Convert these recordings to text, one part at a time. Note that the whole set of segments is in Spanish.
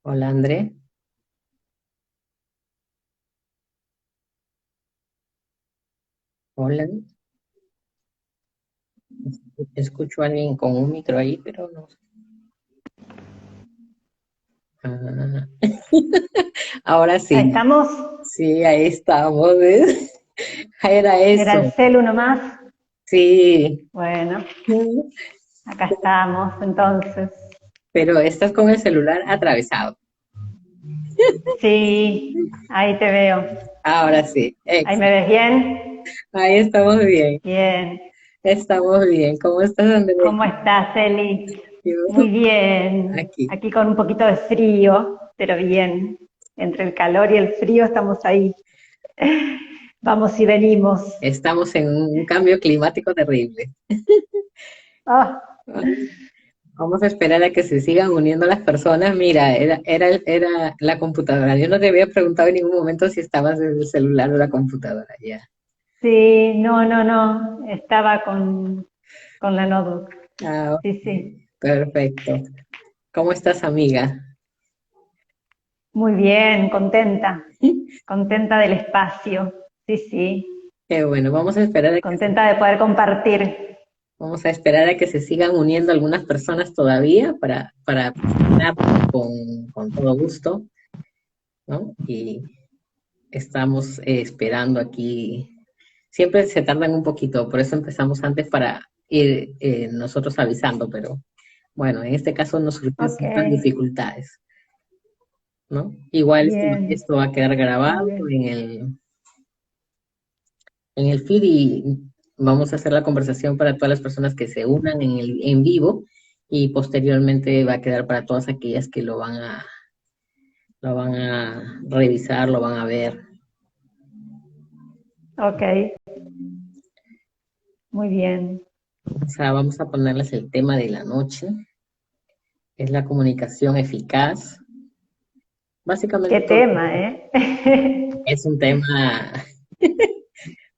Hola André, hola. Escucho a alguien con un micro ahí, pero no. Ah, ahora Ahí sí, estamos, sí, ahí estamos, ¿ves? Era era el eso, celu nomás. sí. Bueno, acá estamos entonces. Pero estás con el celular atravesado. Sí, ahí te veo. Ahora sí, ¿Ahí me ves bien? ahí estamos bien, Bien. estamos bien. ¿Cómo estás, André? ¿Cómo estás, Eli? Yo Muy bien. aquí. Aquí con un poquito de frío, pero bien. Entre el calor y el frío estamos ahí. Vamos y venimos. Estamos en un cambio climático terrible. Ah, Vamos a esperar a que se sigan uniendo las personas. Mira, era la computadora. Yo no te había preguntado en ningún momento si estabas en el celular o la computadora. Ya. sí, no, no, no. Estaba con la notebook. Ah, Sí, sí. perfecto. ¿Cómo estás, amiga? Muy bien, contenta. Contenta del espacio, sí, sí, Qué bueno. contenta de poder compartir. Vamos a esperar a que se sigan uniendo algunas personas todavía para participar con todo gusto, ¿no? Y estamos esperando aquí. Siempre se tardan un poquito, por eso empezamos antes para ir nosotros avisando, pero bueno, en este caso nos surgieron Ok, ciertas dificultades, ¿no? Igual bien, esto va a quedar muy grabado bien. en el feed y vamos a hacer la conversación para todas las personas que se unan en vivo y posteriormente va a quedar para todas aquellas que lo van a revisar, lo van a ver. Ok, muy bien. O sea, vamos a ponerles el tema de la noche, es la comunicación eficaz. Qué Básicamente todo tema, ¿eh? es un tema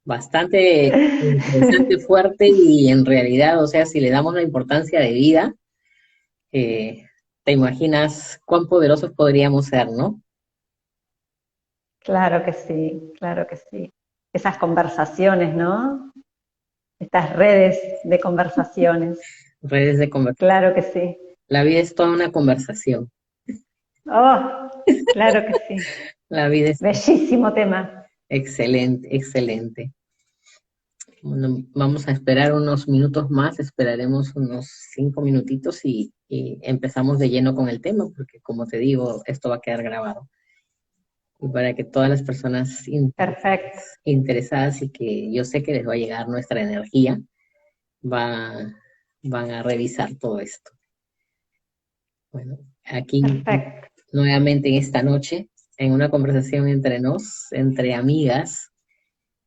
bastante interesante, fuerte y en realidad, o sea, si le damos la importancia de vida, eh, te imaginas cuán poderosos podríamos ser, ¿no? Claro que sí, claro que sí. Esas conversaciones, ¿no? Estas redes de conversaciones. Redes de conversación. Claro que sí. La vida es toda una conversación. Oh, claro que sí. La vida es Bellísimo tema. excelente, excelente. Bueno, vamos a esperar unos minutos más, esperaremos unos 5 minutitos y empezamos de lleno con el tema, porque como te digo, esto va a quedar grabado. Y para que todas las personas Perfecto. interesadas y que yo sé que les va a llegar nuestra energía, va, van a revisar todo esto. Bueno, aquí Perfecto. nuevamente en esta noche, en una conversación entre nos, entre amigas,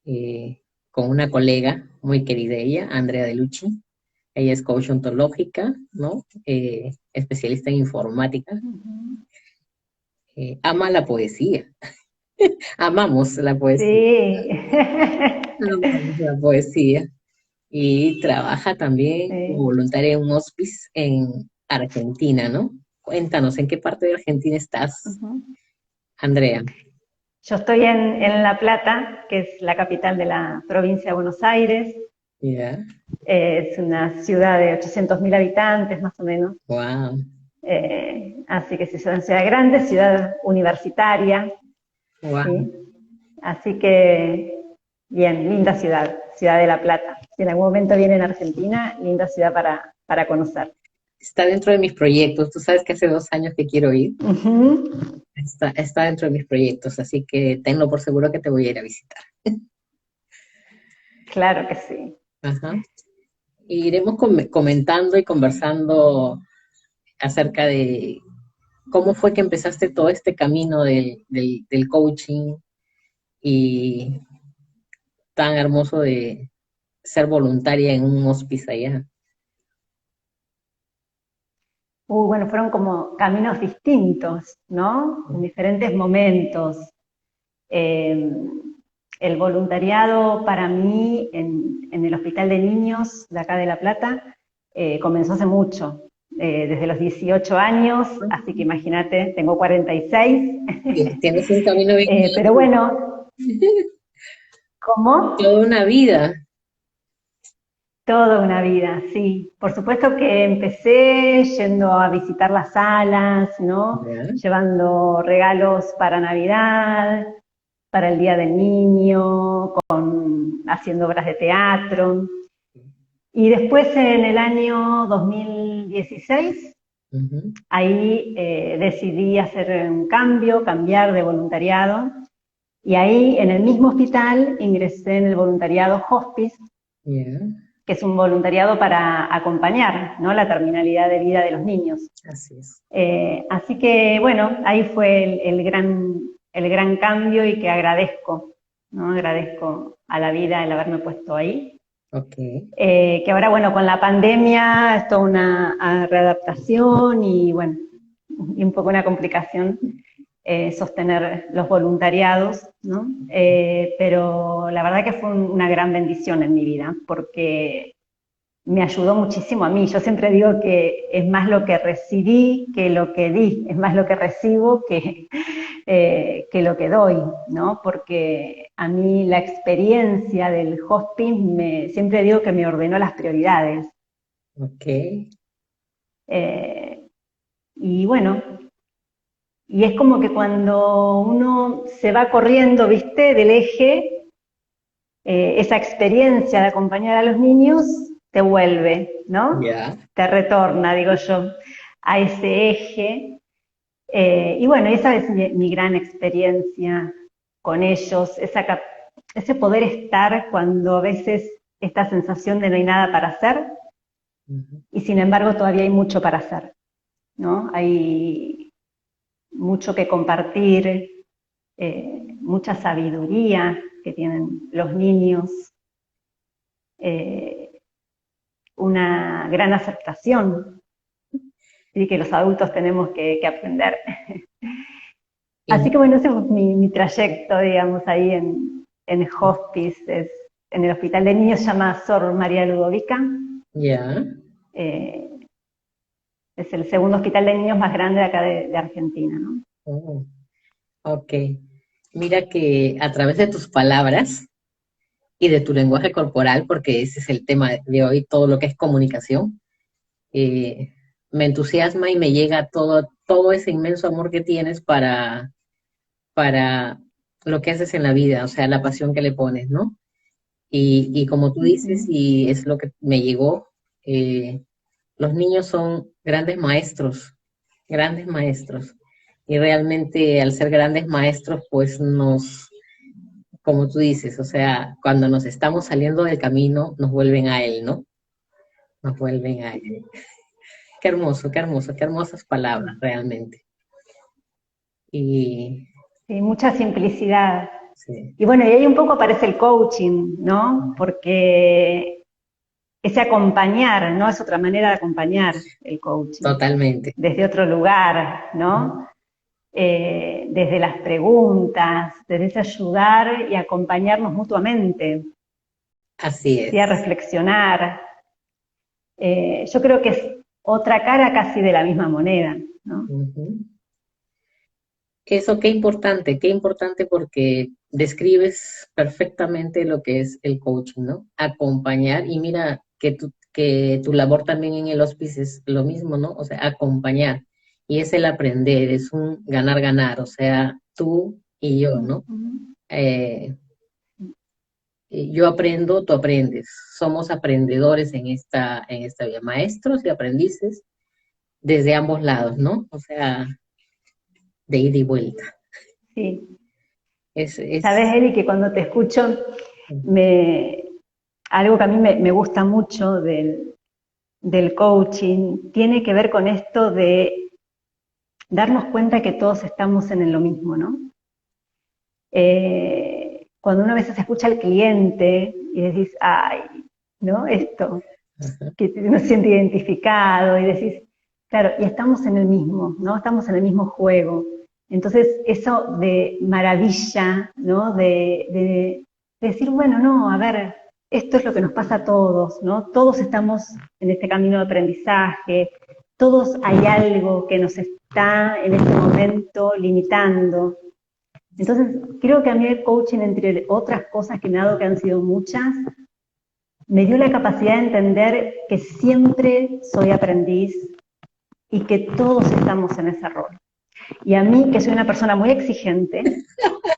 eh, con una colega muy querida ella, Andrea De Lucci. Ella es coach ontológica, ¿no? Especialista en informática. Ujú. Ama la poesía. Amamos la poesía. Sí. Amamos la poesía. Y trabaja también como Sí. voluntaria en un hospice en Argentina, ¿no? Cuéntanos, ¿en qué parte de Argentina estás, Ujú. Andrea? Yo estoy en La Plata, que es la capital de la provincia de Buenos Aires. Ya, Es una ciudad de 800.000 habitantes, más o menos. wow, Así que sí, es una ciudad grande, ciudad universitaria, wow. ¿sí? Así que, bien, linda ciudad, Ciudad de La Plata. Si en algún momento vienen a Argentina, linda ciudad para conocer. Está dentro de mis proyectos. Tú sabes que hace 2 años que quiero ir. Ujú. Está dentro de mis proyectos, así que tenlo por seguro que te voy a ir a visitar. Claro que sí. Ajá. Y iremos comentando y conversando acerca de cómo fue que empezaste todo este camino del coaching y tan hermoso de ser voluntaria en un hospice allá. Bueno, fueron como caminos distintos, ¿no? En diferentes momentos. Eh, el voluntariado para mí en el Hospital de Niños de acá de La Plata comenzó hace mucho. desde los 18 años, así que imagínate, tengo 46. Tienes un camino bien Pero largo, bueno, ¿cómo? toda una vida. Toda una vida, sí. Por supuesto que empecé yendo a visitar las salas, ¿no? ¿Ya? Llevando regalos para Navidad, para el Día del Niño, haciendo obras de teatro. Y después en el año 2016, Ujú. ahí decidí hacer un cambio, cambiar de voluntariado. Y ahí en el mismo hospital ingresé en el voluntariado hospice, Ya, que es un voluntariado para acompañar, ¿no?, la terminalidad de vida de los niños. así es. Así que, bueno, ahí fue el gran cambio y que agradezco, ¿no? Agradezco a la vida el haberme puesto ahí. Ok. Que ahora, bueno, con la pandemia es toda una readaptación y, bueno, y un poco una complicación sostener los voluntariados, ¿no? Pero la verdad que fue una gran bendición en mi vida, porque me ayudó muchísimo a mí. Yo siempre digo que es más lo que recibí que lo que di, es más lo que recibo que lo que doy, ¿no? Porque a mí la experiencia del hospice, siempre digo que me ordenó las prioridades. Ok. Eh, y bueno, y es como que cuando uno se va corriendo, ¿viste?, del eje, esa experiencia de acompañar a los niños te vuelve, ¿no? Ya. Te retorna, digo yo, a ese eje. Y bueno, esa es mi gran experiencia con ellos, ese poder estar cuando a veces esta sensación de no hay nada para hacer Ujú. y sin embargo todavía hay mucho para hacer, ¿no? Hay mucho que compartir, mucha sabiduría que tienen los niños, eh, una gran aceptación, y que los adultos tenemos que aprender. Así Y que bueno, ese fue mi trayecto, digamos, ahí en hospice, en el Hospital de Niños, se llama Sor María Ludovica. ya. eh, es el segundo hospital de niños más grande de acá de Argentina, ¿no? Oh, ok. Mira que a través de tus palabras y de tu lenguaje corporal, porque ese es el tema de hoy, todo lo que es comunicación, eh, me entusiasma y me llega todo ese inmenso amor que tienes para lo que haces en la vida, o sea, la pasión que le pones, ¿no? Y como tú dices, Ujú. y es lo que me llegó, eh, los niños son grandes maestros. Y realmente al ser grandes maestros, pues como tú dices, o sea, cuando nos estamos saliendo del camino, nos vuelven a él, ¿no? Nos vuelven a él. Qué hermoso, qué hermosas palabras, realmente. Y Sí, mucha simplicidad. sí, Y bueno, y ahí un poco aparece el coaching, ¿no? Porque ese acompañar, ¿no? Es otra manera de acompañar el coaching, totalmente. desde otro lugar, ¿no? Desde las preguntas, desde ese ayudar y acompañarnos mutuamente, Así ¿sí?, a es. reflexionar. Yo creo que es otra cara casi de la misma moneda, ¿no? Ujú. Que eso, qué importante porque describes perfectamente lo que es el coaching, ¿no? Acompañar, y mira que tu labor también en el hospice es lo mismo, ¿no? O sea, acompañar. Y es el aprender, es un ganar-ganar, o sea, tú y yo, ¿no? Ujú. Eh, yo aprendo, tú aprendes. Somos aprendedores en esta vida, maestros y aprendices desde ambos lados, ¿no? O sea, de ida y vuelta. Sí. Sabes, Es, Eli, que cuando te escucho, me, algo que a mí me gusta mucho del coaching tiene que ver con esto de darnos cuenta que todos estamos en lo mismo, ¿no? Cuando uno a veces escucha al cliente y decís, ay, ¿no? Esto, ajá. que uno se siente identificado y decís, claro, y estamos en el mismo, ¿no? Estamos en el mismo juego. Entonces, eso de maravilla, ¿no? De decir, bueno, no, a ver, esto es lo que nos pasa a todos, ¿no? Todos estamos en este camino de aprendizaje, todos hay algo que nos está en este momento limitando. Entonces, creo que a mí el coaching, entre otras cosas que me ha dado, que han sido muchas, me dio la capacidad de entender que siempre soy aprendiz y que todos estamos en ese rol. Y a mí, que soy una persona muy exigente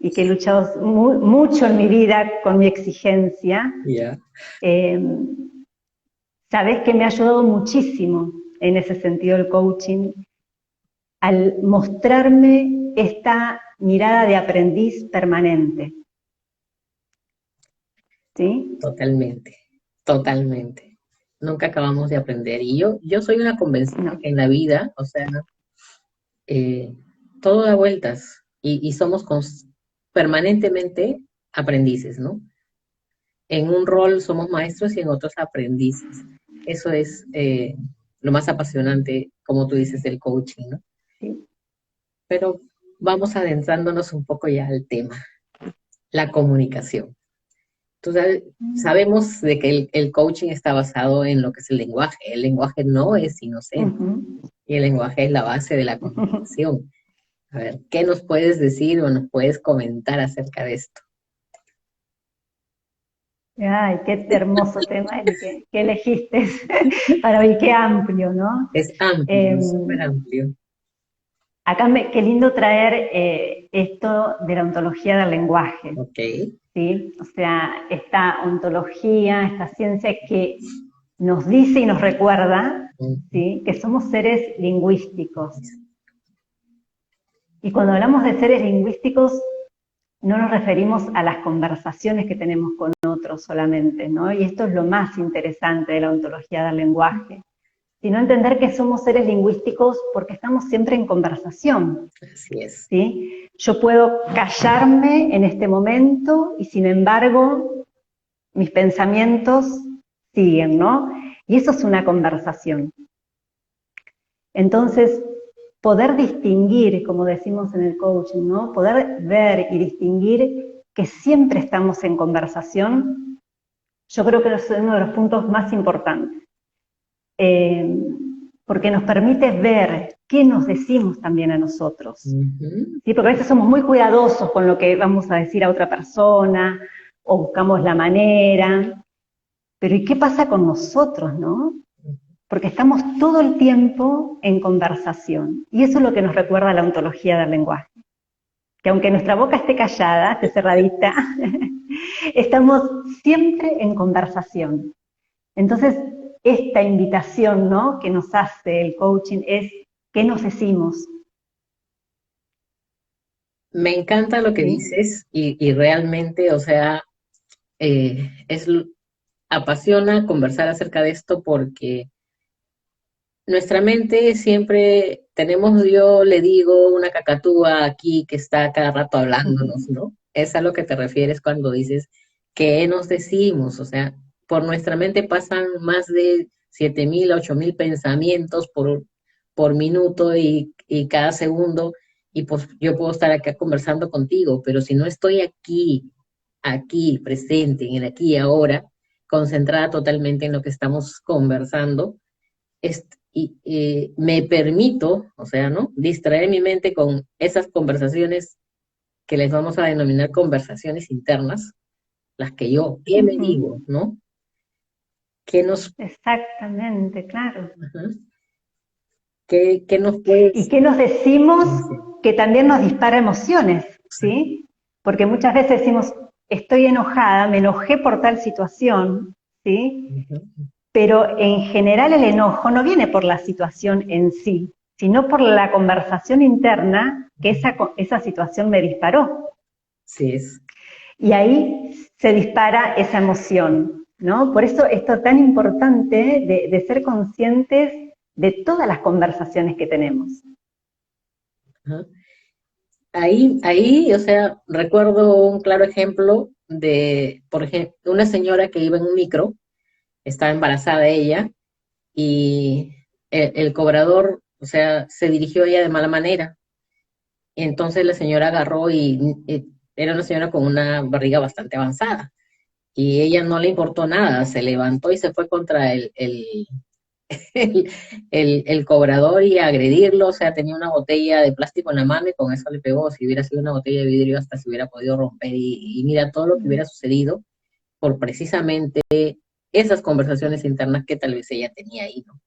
y que he luchado mucho en mi vida con mi exigencia, Yeah. sabes que me ha ayudado muchísimo en ese sentido el coaching, al mostrarme esta mirada de aprendiz permanente. ¿Sí? Totalmente, totalmente. Nunca acabamos de aprender. Y yo soy una convencida No. que en la vida, o sea, todo da vueltas y somos permanentemente aprendices, ¿no? En un rol somos maestros y en otros aprendices. Eso es lo más apasionante, como tú dices, del coaching, ¿no? Sí. Pero vamos adentrándonos un poco ya al tema, la comunicación. Sabemos de que el coaching está basado en lo que es el lenguaje. El lenguaje no es inocente y el lenguaje es la base de la comunicación. A ver, ¿qué nos puedes decir o nos puedes comentar acerca de esto? Ay, qué hermoso tema el que elegiste para hoy, qué amplio, ¿no? Es amplio, súper amplio. Acá qué lindo traer esto de la ontología del lenguaje, Ok. ¿sí? O sea, esta ontología, esta ciencia que nos dice y nos recuerda, ¿sí?, que somos seres lingüísticos. Y cuando hablamos de seres lingüísticos, no nos referimos a las conversaciones que tenemos con otros solamente, ¿no? Y esto es lo más interesante de la ontología del lenguaje, sino entender que somos seres lingüísticos porque estamos siempre en conversación. Así es. ¿Sí? Yo puedo callarme en este momento y sin embargo mis pensamientos siguen, ¿no? Y eso es una conversación. Entonces, poder distinguir, como decimos en el coaching, ¿no? Poder ver y distinguir que siempre estamos en conversación, yo creo que es uno de los puntos más importantes. Porque nos permite ver qué nos decimos también a nosotros. ¿Sí? Porque a veces somos muy cuidadosos con lo que vamos a decir a otra persona, o buscamos la manera, pero ¿y qué pasa con nosotros, no? Porque estamos todo el tiempo en conversación, y eso es lo que nos recuerda la ontología del lenguaje. Que aunque nuestra boca esté callada, esté cerradita, estamos siempre en conversación. Entonces, esta invitación, ¿no?, que nos hace el coaching es ¿qué nos decimos? Me encanta lo que ¿Sí? dices y realmente, o sea, apasiona conversar acerca de esto porque nuestra mente siempre tenemos, yo le digo, una cacatúa aquí que está cada rato hablándonos, ¿no? Es a lo que te refieres cuando dices ¿qué nos decimos? O sea, por nuestra mente pasan más de 7.000 a 8.000 pensamientos por minuto y cada segundo, y pues yo puedo estar acá conversando contigo, pero si no estoy aquí, presente, en el aquí y ahora, concentrada totalmente en lo que estamos conversando, y me permito, o sea, ¿no?, distraer mi mente con esas conversaciones que les vamos a denominar conversaciones internas, las que yo, ¿qué me digo, no? ¿Qué nos, Exactamente, claro. qué nos puedes ¿Y qué nos decimos decir? que también nos dispara emociones? ¿Sí? Porque muchas veces decimos, estoy enojada, me enojé por tal situación, ¿sí? Pero en general el enojo no viene por la situación en sí, sino por la conversación interna que esa situación me disparó. Sí, es. Y ahí se dispara esa emoción, ¿no? Por eso esto tan importante de ser conscientes de todas las conversaciones que tenemos. Ajá. Ahí, o sea, recuerdo un claro ejemplo de, por ejemplo, una señora que iba en un micro, estaba embarazada ella, y el cobrador, o sea, se dirigió a ella de mala manera. Entonces la señora agarró y era una señora con una barriga bastante avanzada. Y ella no le importó nada, se levantó y se fue contra el, el cobrador y agredirlo, o sea, tenía una botella de plástico en la mano y con eso le pegó. Si hubiera sido una botella de vidrio, hasta se hubiera podido romper. Y mira todo lo que hubiera sucedido por precisamente esas conversaciones internas que tal vez ella tenía ahí, ¿no?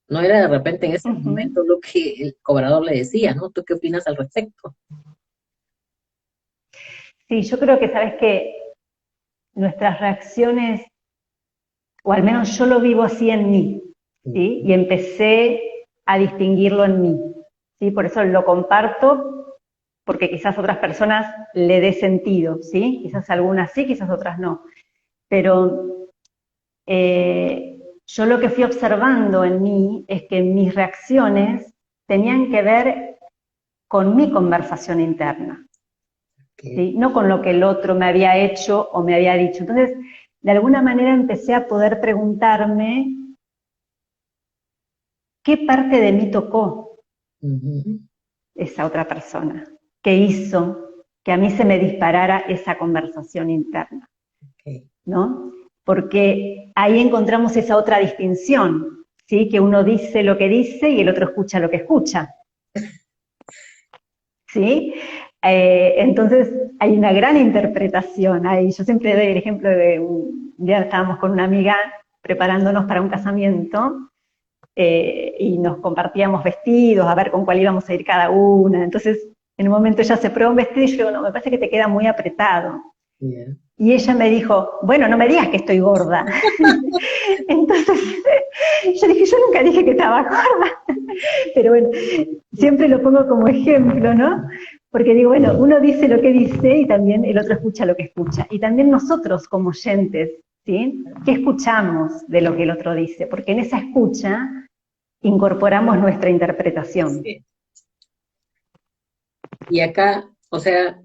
No era de repente en ese Ujú. momento lo que el cobrador le decía, ¿no? ¿Tú qué opinas al respecto? Sí, yo creo que sabes que nuestras reacciones, o al menos yo lo vivo así en mí, ¿sí? Y empecé a distinguirlo en mí, ¿sí? Por eso lo comparto, porque quizás otras personas le dé sentido, ¿sí? Quizás algunas sí, quizás otras no. Pero yo lo que fui observando en mí es que mis reacciones tenían que ver con mi conversación interna, Que, ¿sí? No con lo que el otro me había hecho o me había dicho. Entonces, de alguna manera empecé a poder preguntarme qué parte de mí tocó ujú, esa otra persona, qué hizo que a mí se me disparara esa conversación interna, ok. ¿no? Porque ahí encontramos esa otra distinción, ¿sí? Que uno dice lo que dice y el otro escucha lo que escucha, ¿sí? Entonces hay una gran interpretación ahí. Yo siempre doy el ejemplo de un día estábamos con una amiga preparándonos para un casamiento y nos compartíamos vestidos, a ver con cuál íbamos a ir cada una. Entonces, en un momento ella se prueba un vestido y yo digo, no, me parece que te queda muy apretado. Yeah. Y ella me dijo, bueno, no me digas que estoy gorda. Entonces, yo dije, yo nunca dije que estaba gorda. Pero bueno, siempre lo pongo como ejemplo, ¿no? Porque digo, bueno, uno dice lo que dice y también el otro escucha lo que escucha. Y también nosotros como oyentes, ¿sí? ¿Qué escuchamos de lo que el otro dice? Porque en esa escucha incorporamos nuestra interpretación. Sí. Y acá, o sea,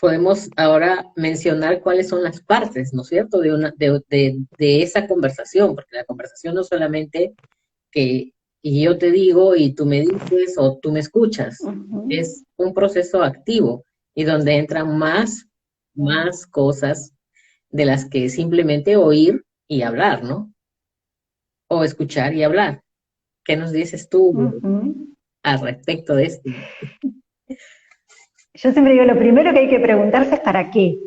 podemos ahora mencionar cuáles son las partes, ¿no es cierto?, de esa conversación, porque la conversación no solamente que y yo te digo y tú me dices o tú me escuchas, Ujú. es un proceso activo y donde entran más cosas de las que simplemente oír y hablar, ¿no? O escuchar y hablar. ¿Qué nos dices tú Ujú. al respecto de esto? Yo siempre digo, lo primero que hay que preguntarse es para qué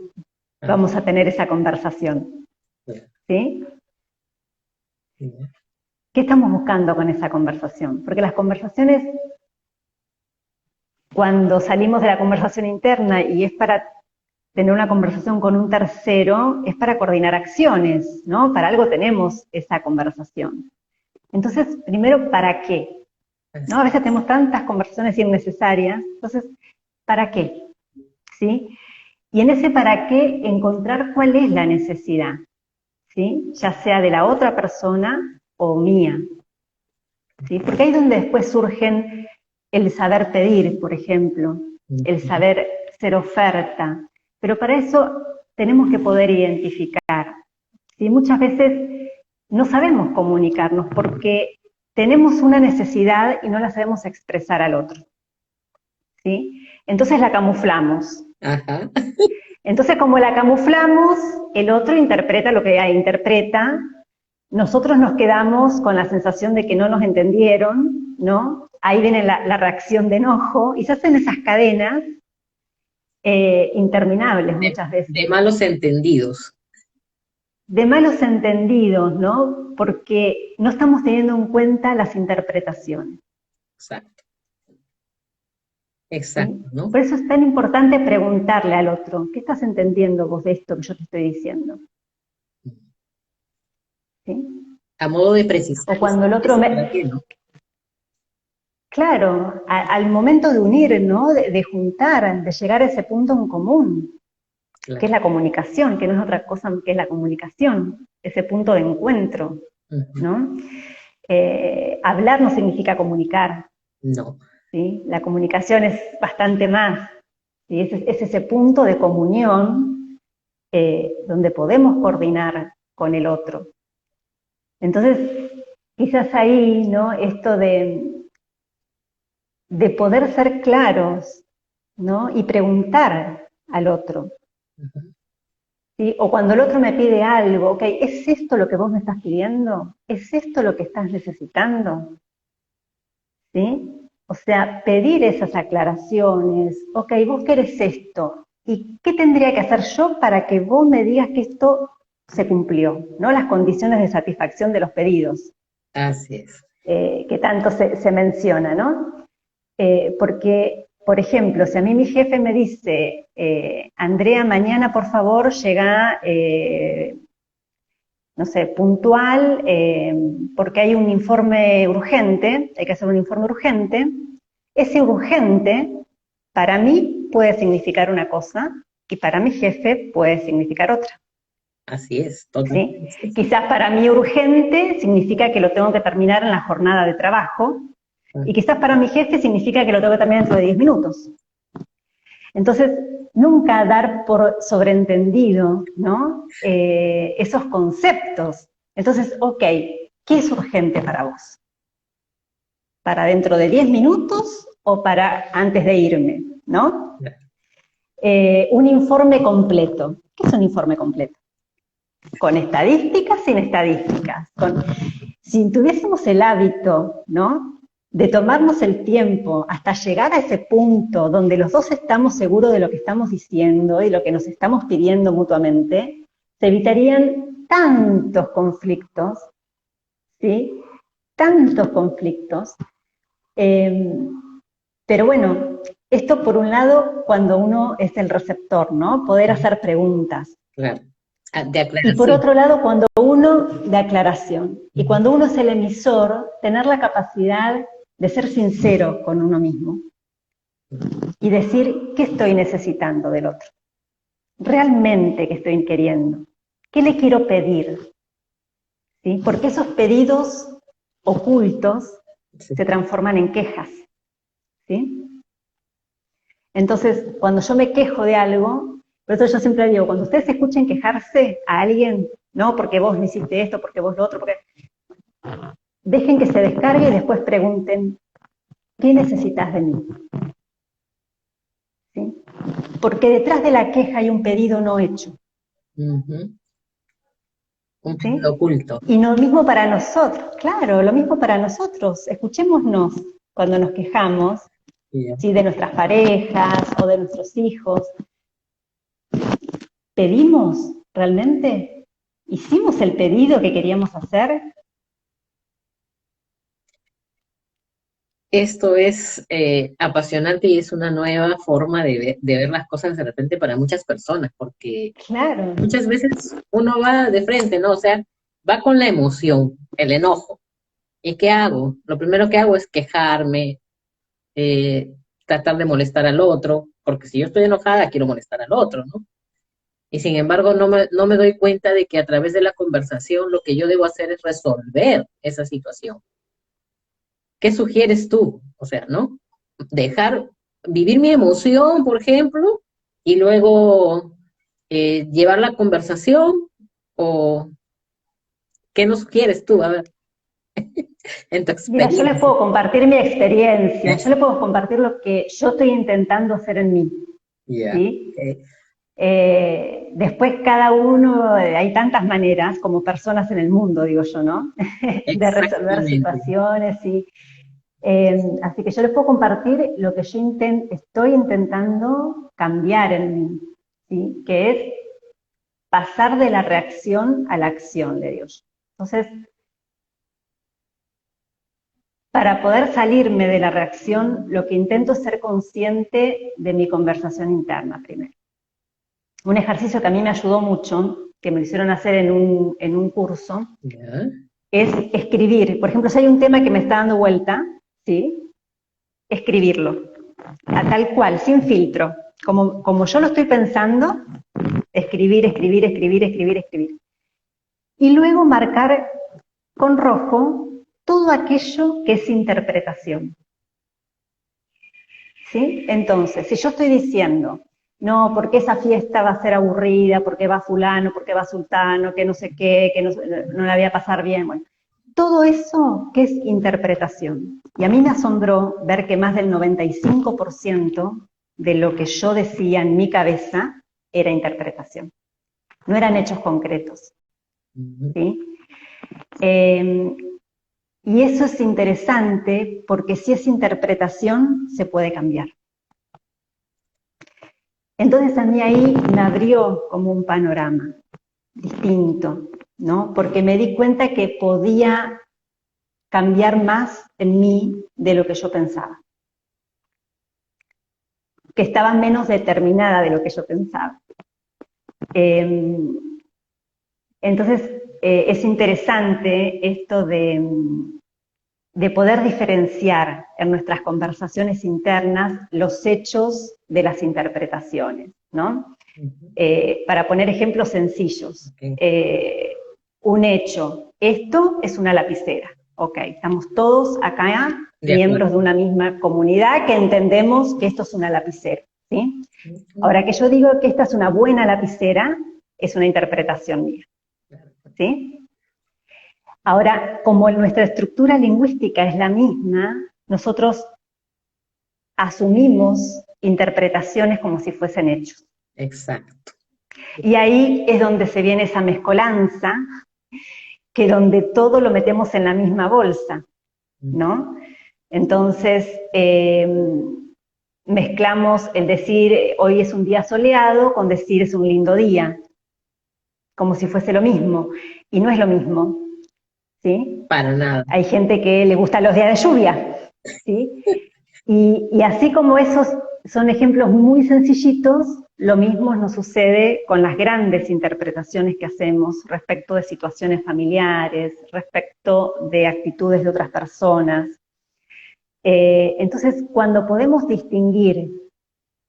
Ah, vamos a tener esa conversación, ya, ¿sí? ya, ¿Qué estamos buscando con esa conversación? Porque las conversaciones, cuando salimos de la conversación interna y es para tener una conversación con un tercero, es para coordinar acciones, ¿no? Para algo tenemos esa conversación. Entonces, primero, ¿para qué? ¿No? A así, veces tenemos tantas conversaciones innecesarias, entonces, ¿para qué? ¿Sí? Y en ese para qué encontrar cuál es la necesidad, ¿sí? Ya sea de la otra persona o mía, ¿sí? Porque ahí es donde después surgen el saber pedir, por ejemplo, el ujú, saber ser oferta. Pero para eso tenemos que poder identificar, ¿sí? Muchas veces no sabemos comunicarnos porque tenemos una necesidad y no la sabemos expresar al otro, ¿sí? Entonces la camuflamos. ajá, Entonces, como la camuflamos, el otro interpreta lo que interpreta, nosotros nos quedamos con la sensación de que no nos entendieron, ¿no? Ahí viene la reacción de enojo y se hacen esas cadenas interminables muchas de veces, malos entendidos. de malos entendidos, ¿no? Porque no estamos teniendo en cuenta las interpretaciones, Exacto, exacto, ¿sí? ¿no? Por eso es tan importante preguntarle al otro, ¿qué estás entendiendo vos de esto que yo te estoy diciendo? ¿Sí? A modo de precisar O cuando el otro ese me, para qué, ¿no? claro, al momento de unir, ¿no? De juntar, de llegar a ese punto en común, que es Claro. la comunicación, que no es otra cosa que es la comunicación, ese punto de encuentro, Ujú. ¿no? Hablar no significa comunicar, No, ¿sí? La comunicación es bastante más, ¿sí? Es ese punto de comunión donde podemos coordinar con el otro. Entonces, quizás ahí, ¿no? Esto de poder ser claros, ¿no? Y preguntar al otro, ¿sí? O cuando el otro me pide algo, ok, ¿es esto lo que vos me estás pidiendo? ¿Es esto lo que estás necesitando? ¿Sí? O sea, pedir esas aclaraciones, ok, vos querés esto, ¿y qué tendría que hacer yo para que vos me digas que esto se cumplió? ¿No? Las condiciones de satisfacción de los pedidos, Así es. que tanto se menciona, ¿no? Porque, por ejemplo, si a mí mi jefe me dice, Andrea, mañana por favor llega, no sé, puntual, porque hay un informe urgente, hay que hacer un informe urgente, ese urgente para mí puede significar una cosa y para mi jefe puede significar otra. Así es, totalmente. ¿Sí? Quizás para mí urgente significa que lo tengo que terminar en la jornada de trabajo y quizás para mi jefe significa que lo tengo que terminar dentro de 10 minutos. Entonces, nunca dar por sobreentendido, ¿no? Esos conceptos. Entonces, ok, ¿qué es urgente para vos? ¿Para dentro de 10 minutos o para antes de irme? ¿No? Un informe completo. ¿Qué es un informe completo? Con estadísticas, sin estadísticas. Si tuviésemos el hábito, ¿no?, de tomarnos el tiempo hasta llegar a ese punto donde los dos estamos seguros de lo que estamos diciendo y lo que nos estamos pidiendo mutuamente, se evitarían tantos conflictos, ¿sí? Tantos conflictos. Pero bueno, esto por un lado cuando uno es el receptor, ¿no? Poder hacer preguntas. Claro. De Y por aclaración. otro lado, cuando uno, de aclaración, y cuando uno es el emisor, tener la capacidad de ser sincero con uno mismo y decir qué estoy necesitando del otro, realmente qué estoy queriendo, qué le quiero pedir, ¿sí? Porque esos pedidos ocultos Sí. se transforman en quejas, ¿sí? Entonces, cuando yo me quejo de algo, por eso yo siempre digo, cuando ustedes escuchen quejarse a alguien, no porque vos me hiciste esto, porque vos lo otro, porque dejen que se descargue y después pregunten, ¿qué necesitas de mí? ¿Sí? Porque detrás de la queja hay un pedido no hecho. Ujú. Un pedido ¿Sí? oculto. Y lo mismo para nosotros, claro, lo mismo para nosotros. Escuchémonos cuando nos quejamos, Yeah. ¿sí?, de nuestras parejas o de nuestros hijos. ¿Pedimos realmente? ¿Hicimos el pedido que queríamos hacer? Esto es apasionante y es una nueva forma de ver las cosas de repente para muchas personas, porque Claro. muchas veces uno va de frente, ¿no? O sea, va con la emoción, el enojo. ¿Y qué hago? Lo primero que hago es quejarme, tratar de molestar al otro, porque si yo estoy enojada, quiero molestar al otro, ¿no? Y sin embargo, no me doy cuenta de que a través de la conversación lo que yo debo hacer es resolver esa situación. ¿Qué sugieres tú? O sea, ¿no? Dejar vivir mi emoción, por ejemplo, y luego llevar la conversación, o ¿qué nos sugieres tú? A ver, en tu Mira, yo les experiencia. puedo compartir mi experiencia, yo Eso. les puedo compartir lo que yo estoy intentando hacer en mí, Ya. ¿sí? Después cada uno, hay tantas maneras como personas en el mundo, digo yo, ¿no? De resolver Exactamente. situaciones y así que yo les puedo compartir lo que yo estoy intentando cambiar en mí, ¿sí? Que es pasar de la reacción a la acción, le digo yo. Entonces, para poder salirme de la reacción, lo que intento es ser consciente de mi conversación interna primero. Un ejercicio que a mí me ayudó mucho, que me lo hicieron hacer en un curso, Ya. es escribir. Por ejemplo, si hay un tema que me está dando vuelta, ¿sí?, escribirlo, a tal cual, sin filtro. Como yo lo estoy pensando, escribir, escribir, escribir, escribir, escribir. Y luego marcar con rojo todo aquello que es interpretación. ¿Sí? Entonces, si yo estoy diciendo, no, porque esa fiesta va a ser aburrida, porque va fulano, porque va sultano, que no sé qué, que no la voy a pasar bien, bueno, todo eso que es interpretación. Y a mí me asombró ver que más del 95% de lo que yo decía en mi cabeza era interpretación. no eran hechos concretos, Ujú. ¿sí? Y eso es interesante porque si es interpretación, se puede cambiar. Entonces a mí ahí me abrió como un panorama distinto, ¿no? Porque me di cuenta que podía cambiar más en mí de lo que yo pensaba, que estaba menos determinada de lo que yo pensaba. Entonces es interesante esto de poder diferenciar en nuestras conversaciones internas los hechos de las interpretaciones, ¿no? Ujú. Para poner ejemplos sencillos, Ok. un hecho, esto es una lapicera, ok, estamos todos acá, De acuerdo. miembros de una misma comunidad que entendemos que esto es una lapicera, ¿sí? Ujú. Ahora que yo digo que esta es una buena lapicera, es una interpretación mía, ¿sí? Ahora, como nuestra estructura lingüística es la misma, nosotros asumimos interpretaciones como si fuesen hechos. Exacto. Y ahí es donde se viene esa mezcolanza, que donde todo lo metemos en la misma bolsa, ¿no? Entonces, mezclamos el decir hoy es un día soleado con decir es un lindo día, como si fuese lo mismo, y no es lo mismo, ¿sí? Para nada. Hay gente que le gustan los días de lluvia, ¿sí? Y así como esos son ejemplos muy sencillitos, lo mismo nos sucede con las grandes interpretaciones que hacemos respecto de situaciones familiares, respecto de actitudes de otras personas. Entonces, cuando podemos distinguir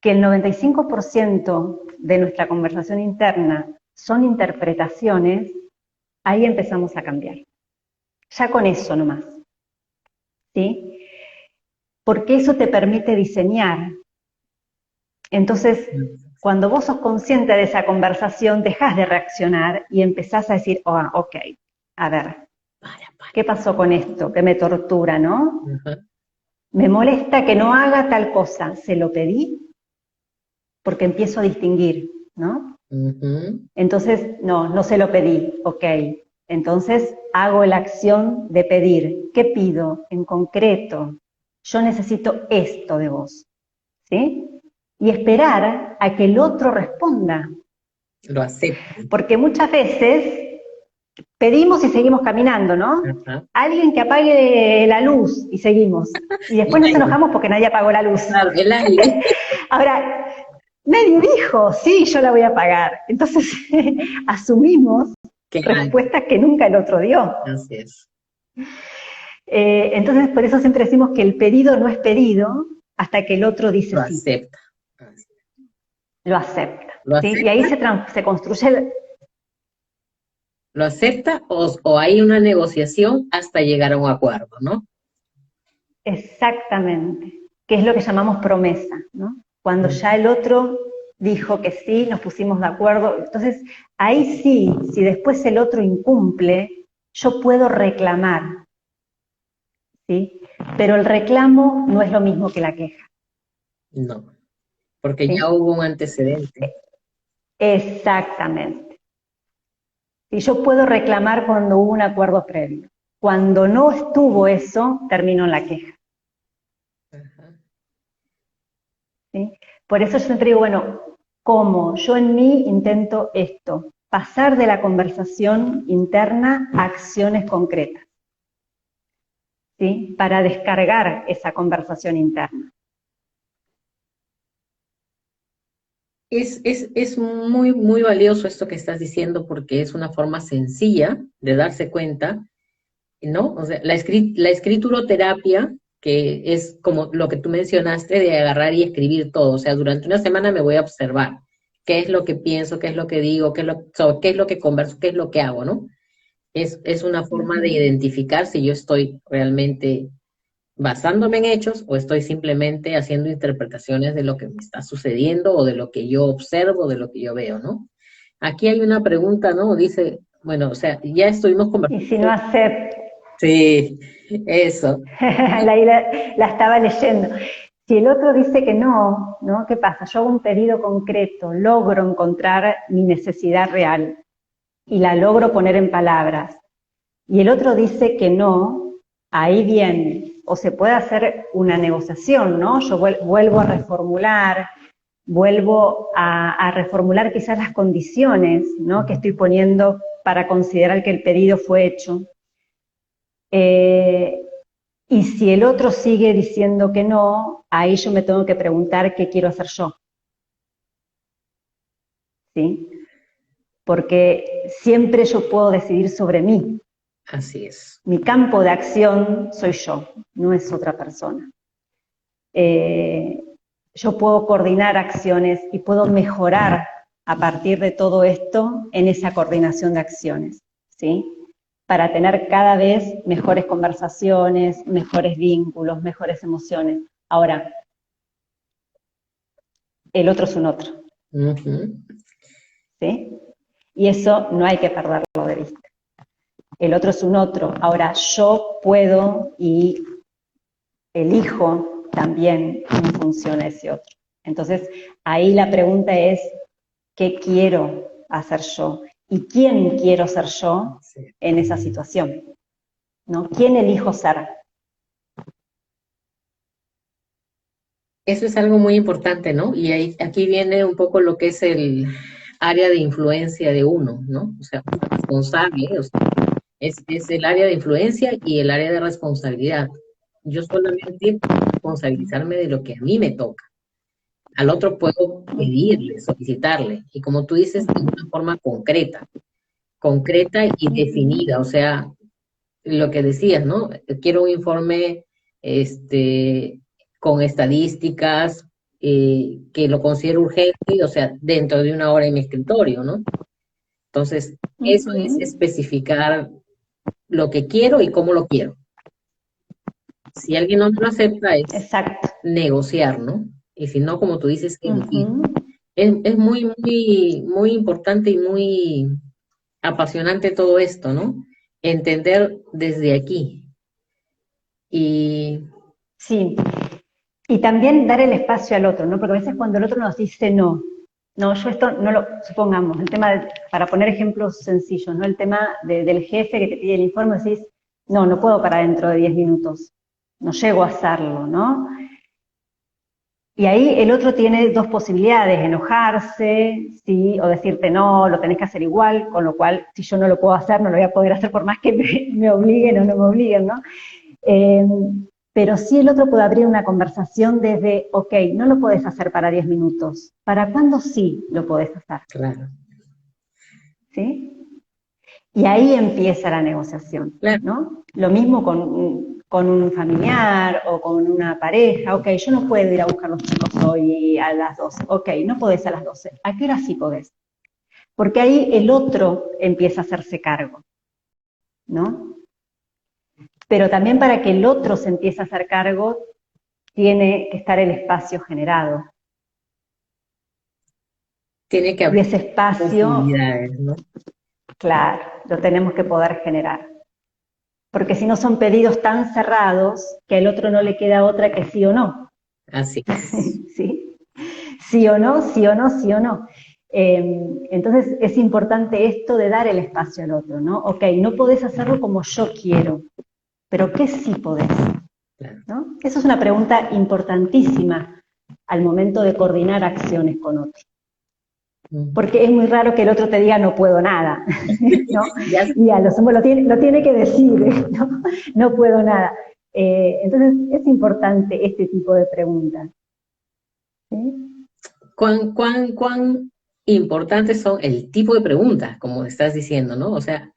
que el 95% de nuestra conversación interna son interpretaciones, ahí empezamos a cambiar. Ya con eso nomás, ¿sí? Porque eso te permite diseñar. Entonces, cuando vos sos consciente de esa conversación, dejás de reaccionar y empezás a decir, oh, ok, a ver, Para. ¿qué pasó con esto? Que me tortura, ¿no? Ajá. Me molesta que no haga tal cosa. ¿Se lo pedí? Porque empiezo a distinguir, ¿no? Ujú. Entonces, no, no se lo pedí, ok. Entonces hago la acción de pedir. ¿Qué pido en concreto? Yo necesito esto de vos, ¿sí? Y esperar a que el otro responda. Lo acepto. Porque muchas veces pedimos y seguimos caminando, ¿no? Ajá. Alguien que apague la luz y seguimos. Y El después nos aire. enojamos porque nadie apagó la luz. Claro, el aire. Ahora, nadie dijo, sí, yo la voy a pagar. Entonces, asumimos ¿Qué hay? respuestas que nunca el otro dio. Así es. Entonces, por eso siempre decimos que el pedido no es pedido hasta que el otro dice Lo sí, acepta. lo acepta. Lo ¿sí? Y ahí acepta. se construye, Lo acepta o hay una negociación hasta llegar a un acuerdo, ¿no? exactamente, que es lo que llamamos promesa, ¿no? Cuando ya el otro dijo que sí, nos pusimos de acuerdo, entonces ahí sí, si después el otro incumple, yo puedo reclamar, ¿sí? Pero el reclamo no es lo mismo que la queja, No, porque ya ¿sí? hubo un antecedente. Exactamente. Y yo puedo reclamar cuando hubo un acuerdo previo. Cuando no estuvo eso, termino en la queja, Ajá. ¿sí? Por eso yo siempre digo, bueno, ¿cómo? Yo en mí intento esto, pasar de la conversación interna a acciones concretas, ¿sí? Para descargar esa conversación interna. Es muy, muy valioso esto que estás diciendo porque es una forma sencilla de darse cuenta, ¿no? O sea, la escrituroterapia, que es como lo que tú mencionaste de agarrar y escribir todo. O sea, durante una semana me voy a observar qué es lo que pienso, qué es lo que digo, qué es lo que converso, qué es lo que hago, ¿no? Es una forma de Ujú. identificar si yo estoy realmente basándome en hechos o estoy simplemente haciendo interpretaciones de lo que me está sucediendo o de lo que yo observo, de lo que yo veo, ¿no? Aquí hay una pregunta, ¿no? Dice, bueno, o sea, ya estuvimos Y si no conversando. acepto, Sí, eso. la estaba leyendo. si el otro dice que no, ¿no? ¿Qué pasa? Yo hago un pedido concreto, logro encontrar mi necesidad real y la logro poner en palabras. Y el otro dice que no, ahí bien, o se puede hacer una negociación, ¿no? Yo vuelvo a reformular, vuelvo a reformular quizás las condiciones, ¿no? Que estoy poniendo para considerar que el pedido fue hecho. Y si el otro sigue diciendo que no, ahí yo me tengo que preguntar qué quiero hacer yo. ¿Sí? Porque siempre yo puedo decidir sobre mí. Así es. Mi campo de acción soy yo, no es otra persona. Yo puedo coordinar acciones y puedo mejorar a partir de todo esto en esa coordinación de acciones, ¿sí? Para tener cada vez mejores conversaciones, mejores vínculos, mejores emociones. Ahora, el otro es un otro, ¿sí? Y eso no hay que perderlo de vista. El otro es un otro. Ahora, yo puedo y elijo también en función a ese otro. Entonces, ahí la pregunta es, ¿qué quiero hacer yo? ¿Y quién quiero ser yo en esa situación? ¿No? ¿Quién elijo ser? Eso es algo muy importante, ¿no? Y ahí, aquí viene un poco lo que es el área de influencia de uno, ¿no? O sea, uno es responsable, o sea, es el área de influencia y el área de responsabilidad. Yo solamente puedo responsabilizarme de lo que a mí me toca. Al otro puedo pedirle, solicitarle. Y como tú dices, de una forma concreta, concreta y definida. O sea, lo que decías, ¿no? Quiero un informe con estadísticas, que lo considero urgente, o sea, dentro de una hora en mi escritorio, ¿no? Entonces, eso es especificar lo que quiero y cómo lo quiero. Si alguien no me lo acepta, es Exacto. negociar, ¿no? Y si no, como tú dices, elegir. Es muy, muy, muy importante y muy apasionante todo esto, ¿no? Entender desde aquí. Y Sí, y también dar el espacio al otro, ¿no? Porque a veces cuando el otro nos dice no, no, yo esto no lo, supongamos, el tema, para poner ejemplos sencillos, ¿no? El tema del jefe que te pide el informe, decís, no, no puedo para dentro de 10 minutos, no llego a hacerlo, ¿no? Y ahí el otro tiene dos posibilidades, enojarse, ¿sí? O decirte, no, lo tenés que hacer igual, con lo cual, si yo no lo puedo hacer, no lo voy a poder hacer por más que me obliguen o no me obliguen, ¿no? Pero sí el otro puede abrir una conversación desde, ok, no lo podés hacer para 10 minutos, ¿para cuándo sí lo podés hacer? claro, ¿Sí? Y ahí empieza la negociación, claro, ¿no? Lo mismo con un familiar o con una pareja, ok, yo no puedo ir a buscar los chicos hoy a las 12, ok, no podés a las 12, ¿a qué hora sí podés? Porque ahí el otro empieza a hacerse cargo, ¿no? Pero también para que el otro se empiece a hacer cargo, tiene que estar el espacio generado. tiene que Y haber ese espacio, posibilidades, ¿no? claro, lo tenemos que poder generar. Porque si no son pedidos tan cerrados que al otro no le queda otra que sí o no. Así es. ¿Sí? Sí o no, sí o no, sí o no. Entonces es importante esto de dar el espacio al otro, ¿no? Ok, no podés hacerlo como yo quiero, pero ¿qué sí podés? Claro. ¿No? Esa es una pregunta importantísima al momento de coordinar acciones con otros. Porque es muy raro que el otro te diga no puedo nada, ¿no? Ya, Y a los hombres lo tiene que decir, ¿no? No puedo nada. Entonces es importante este tipo de preguntas. ¿Sí? ¿cuán importantes son el tipo de preguntas, como estás diciendo, ¿no? O sea,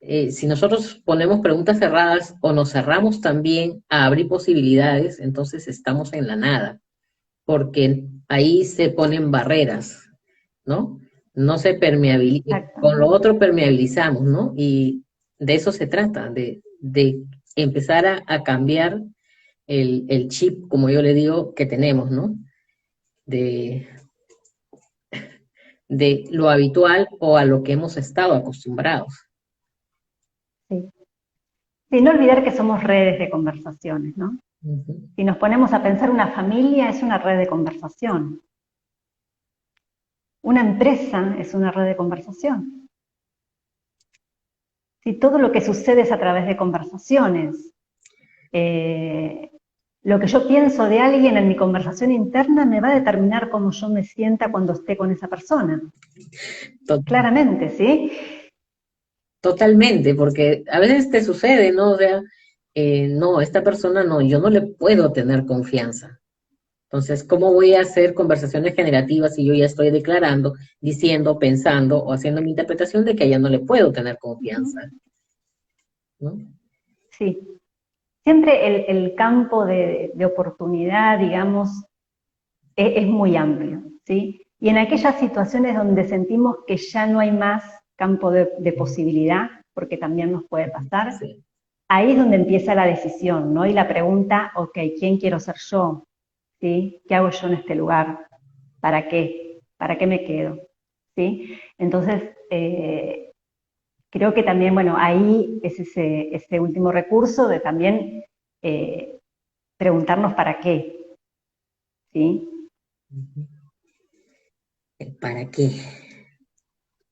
si nosotros ponemos preguntas cerradas o nos cerramos también a abrir posibilidades, entonces estamos en la nada, porque ahí se ponen barreras, ¿no? No se permeabiliza, Exacto. con lo otro permeabilizamos, ¿no? Y de eso se trata, de empezar a cambiar el chip, como yo le digo, que tenemos, ¿no? De, de lo habitual o a lo que hemos estado acostumbrados. Sí. Sí, no olvidar que somos redes de conversaciones, ¿no? Ujú. Si nos ponemos a pensar, una familia es una red de conversación. Una empresa es una red de conversación. Si todo lo que sucede es a través de conversaciones, eh, lo que yo pienso de alguien en mi conversación interna me va a determinar cómo yo me sienta cuando esté con esa persona. To- Claramente, ¿sí? Totalmente, porque a veces te sucede, ¿no? O sea, no, esta persona no, yo no le puedo tener confianza. Entonces, ¿cómo voy a hacer conversaciones generativas si yo ya estoy declarando, diciendo, pensando o haciendo mi interpretación de que a ella no le puedo tener confianza, ¿no? Sí. Siempre el campo de oportunidad, digamos, es muy amplio, ¿sí? Y en aquellas situaciones donde sentimos que ya no hay más campo de posibilidad, porque también nos puede pasar, Sí. ahí es donde empieza la decisión, ¿no? Y la pregunta, ok, ¿quién quiero ser yo? ¿Sí? ¿Qué hago yo en este lugar? ¿Para qué? ¿Para qué me quedo? ¿Sí? Entonces, creo que también, bueno, ahí es ese último recurso de también eh, preguntarnos para qué, ¿sí? ¿Para qué?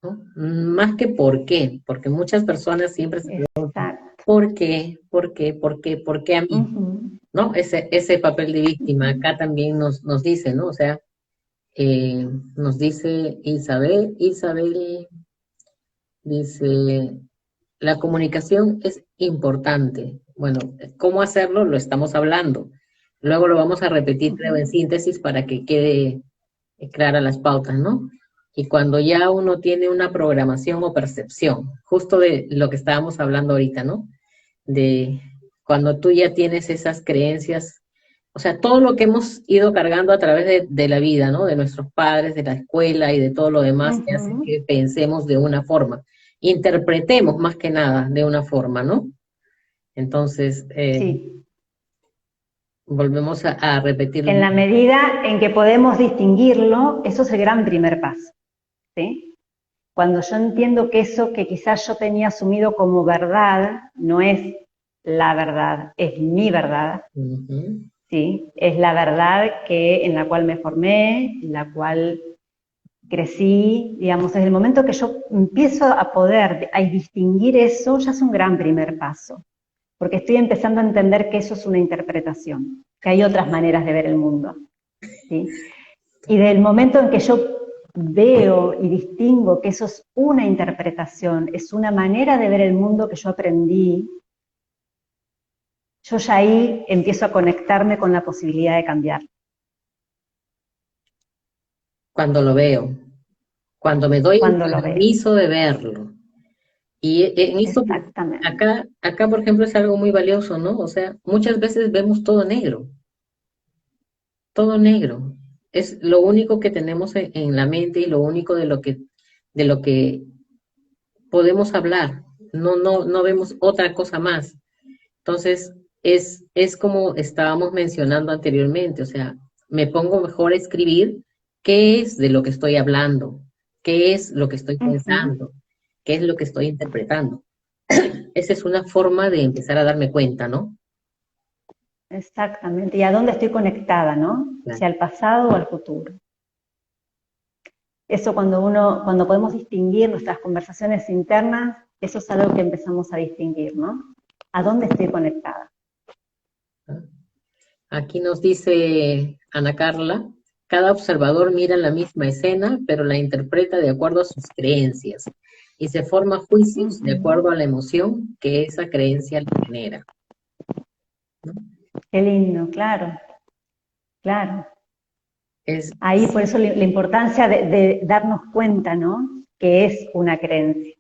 ¿No? Más que por qué, porque muchas personas siempre se preguntan, Exacto. ¿por qué? ¿Por qué? ¿Por qué? ¿Por qué a mí? Ujú. ¿No? Ese papel de víctima acá también nos dice, ¿no? O sea, nos dice Isabel dice, la comunicación es importante. Bueno, ¿cómo hacerlo? Lo estamos hablando. Luego lo vamos a repetir, creo, en Ujú. síntesis para que quede clara las pautas, ¿no? Y cuando ya uno tiene una programación o percepción, justo de lo que estábamos hablando ahorita, ¿no? De cuando tú ya tienes esas creencias, o sea, todo lo que hemos ido cargando a través de la vida, ¿no? De nuestros padres, de la escuela y de todo lo demás que hace Ujú. que pensemos de una forma, interpretemos más que nada de una forma, ¿no? Entonces, Sí, volvemos a repetirlo. en la medida en que podemos distinguirlo, eso es el gran primer paso, ¿sí? Cuando yo entiendo que eso que quizás yo tenía asumido como verdad, no es la verdad, es mi verdad, Ujú. ¿sí? Es la verdad en la cual me formé, en la cual crecí, digamos, desde el momento que yo empiezo a poder a distinguir eso, ya es un gran primer paso, porque estoy empezando a entender que eso es una interpretación, que hay otras maneras de ver el mundo, ¿sí? Y del momento en que yo veo y distingo que eso es una interpretación, es una manera de ver el mundo que yo aprendí, yo ya ahí empiezo a conectarme con la posibilidad de cambiar. Cuando lo veo, cuando me doy el Cuando lo veo. permiso de verlo. Y en eso, Exactamente. acá, por ejemplo, es algo muy valioso, ¿no? O sea, muchas veces vemos todo negro, todo negro. Es lo único que tenemos en la mente y lo único de lo que podemos hablar. No vemos otra cosa más. Entonces, es como estábamos mencionando anteriormente, o sea, me pongo mejor a escribir qué es de lo que estoy hablando, qué es lo que estoy Ujú. pensando, qué es lo que estoy interpretando. Esa es una forma de empezar a darme cuenta, ¿no? Exactamente. ¿Y a dónde estoy conectada, no? Si Claro. al pasado o al futuro. Eso cuando podemos distinguir nuestras conversaciones internas, eso es algo que empezamos a distinguir, ¿no? ¿A dónde estoy conectada? Aquí nos dice Ana Carla, cada observador mira la misma escena, pero la interpreta de acuerdo a sus creencias y se forma juicios de acuerdo Ujú. a la emoción que esa creencia le genera, ¿no? Qué lindo, claro, claro. Es, Ahí por eso la importancia de darnos cuenta, ¿no? Que es una creencia,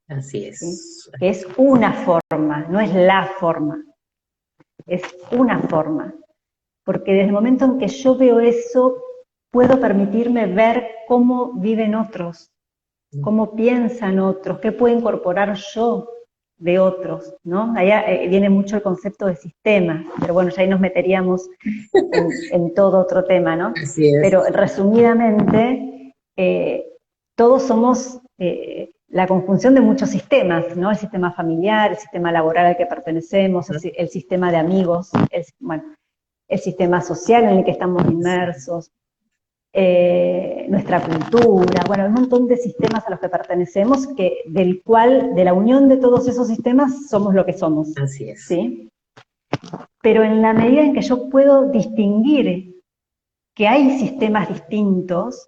así ¿sí? es. Que es una forma, no es la forma, es una forma. Porque desde el momento en que yo veo eso, puedo permitirme ver cómo viven otros, cómo piensan otros, qué puedo incorporar yo de otros, ¿no? Ahí viene mucho el concepto de sistema, pero bueno, ya ahí nos meteríamos en todo otro tema, ¿no? Así es. Pero resumidamente, todos somos la conjunción de muchos sistemas, ¿no? El sistema familiar, el sistema laboral al que pertenecemos, el sistema de amigos, bueno, el sistema social en el que estamos inmersos, nuestra cultura, bueno, un montón de sistemas a los que pertenecemos, de la unión de todos esos sistemas somos lo que somos. Así es. ¿Sí? Pero en la medida en que yo puedo distinguir que hay sistemas distintos,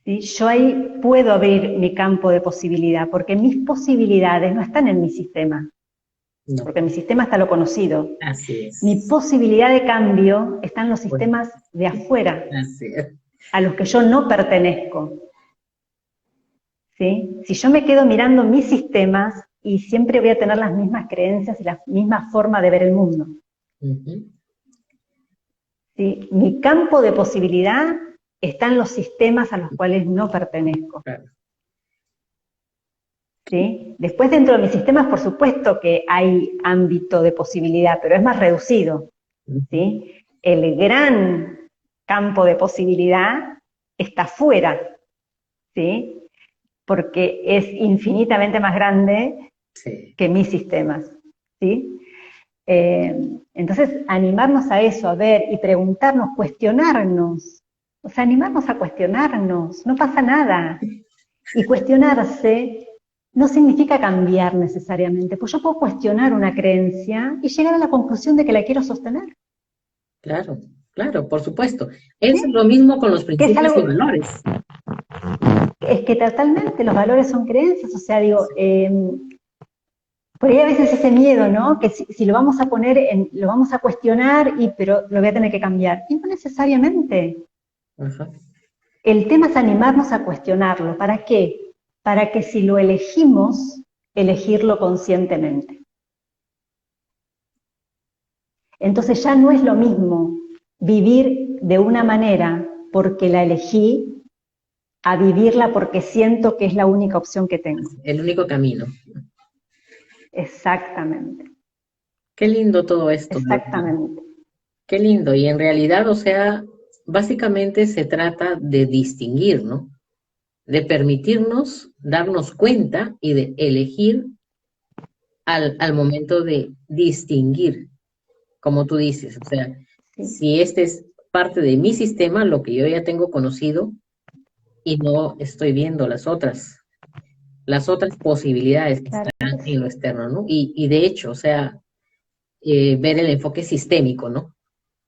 ¿sí? Yo ahí puedo abrir mi campo de posibilidad, porque mis posibilidades no están en mi sistema, porque en mi sistema está lo conocido. Así es. Mi posibilidad de cambio está en los sistemas de afuera, así es, a los que yo no pertenezco. ¿Sí? Si yo me quedo mirando mis sistemas, y siempre voy a tener las mismas creencias y la misma forma de ver el mundo. ¿Sí? Mi campo de posibilidad está en los sistemas a los cuales no pertenezco. claro. ¿Sí? Después dentro de mis sistemas, por supuesto que hay ámbito de posibilidad, pero es más reducido. ¿Sí? El gran campo de posibilidad está fuera, ¿sí? Porque es infinitamente más grande que mis sistemas, ¿sí? Entonces, animarnos a eso, a ver y preguntarnos, cuestionarnos, o sea, animarnos a cuestionarnos, no pasa nada. Y cuestionarse no significa cambiar necesariamente, pues yo puedo cuestionar una creencia y llegar a la conclusión de que la quiero sostener. Claro, claro, por supuesto. Es lo mismo con los principios y valores. Es que totalmente, los valores son creencias, o sea, digo, por ahí a veces ese miedo, ¿no? Que si lo vamos a poner, lo vamos a cuestionar, pero lo voy a tener que cambiar. Y no necesariamente. Ajá. El tema es animarnos a cuestionarlo. ¿Para qué? Para que si lo elegimos, elegirlo conscientemente. Entonces ya no es lo mismo vivir de una manera porque la elegí, a vivirla porque siento que es la única opción que tengo. El único camino. Exactamente. Qué lindo todo esto. Exactamente. Qué lindo. Y en realidad, o sea, básicamente se trata de distinguir, ¿no? De permitirnos darnos cuenta y de elegir al momento de distinguir, como tú dices. O sea, si este es parte de mi sistema, lo que yo ya tengo conocido, y no estoy viendo las otras posibilidades que están en lo externo, ¿no? Y de hecho, o sea, ver el enfoque sistémico, ¿no?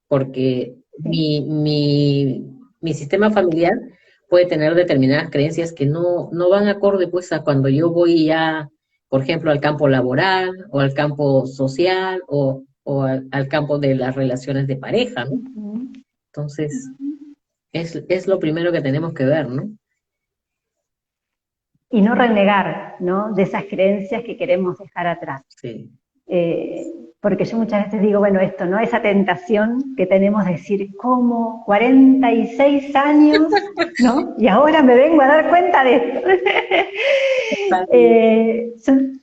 Porque mi sistema familiar puede tener determinadas creencias que no van acorde, pues, a cuando yo voy ya, por ejemplo, al campo laboral, o al campo social, o al campo de las relaciones de pareja, ¿no? Entonces, es lo primero que tenemos que ver, ¿no? Y no renegar, ¿no? De esas creencias que queremos dejar atrás. Sí. Porque yo muchas veces digo, bueno, esto, ¿no? Esa tentación que tenemos de decir, ¿cómo? 46 años, ¿no? Y ahora me vengo a dar cuenta de esto.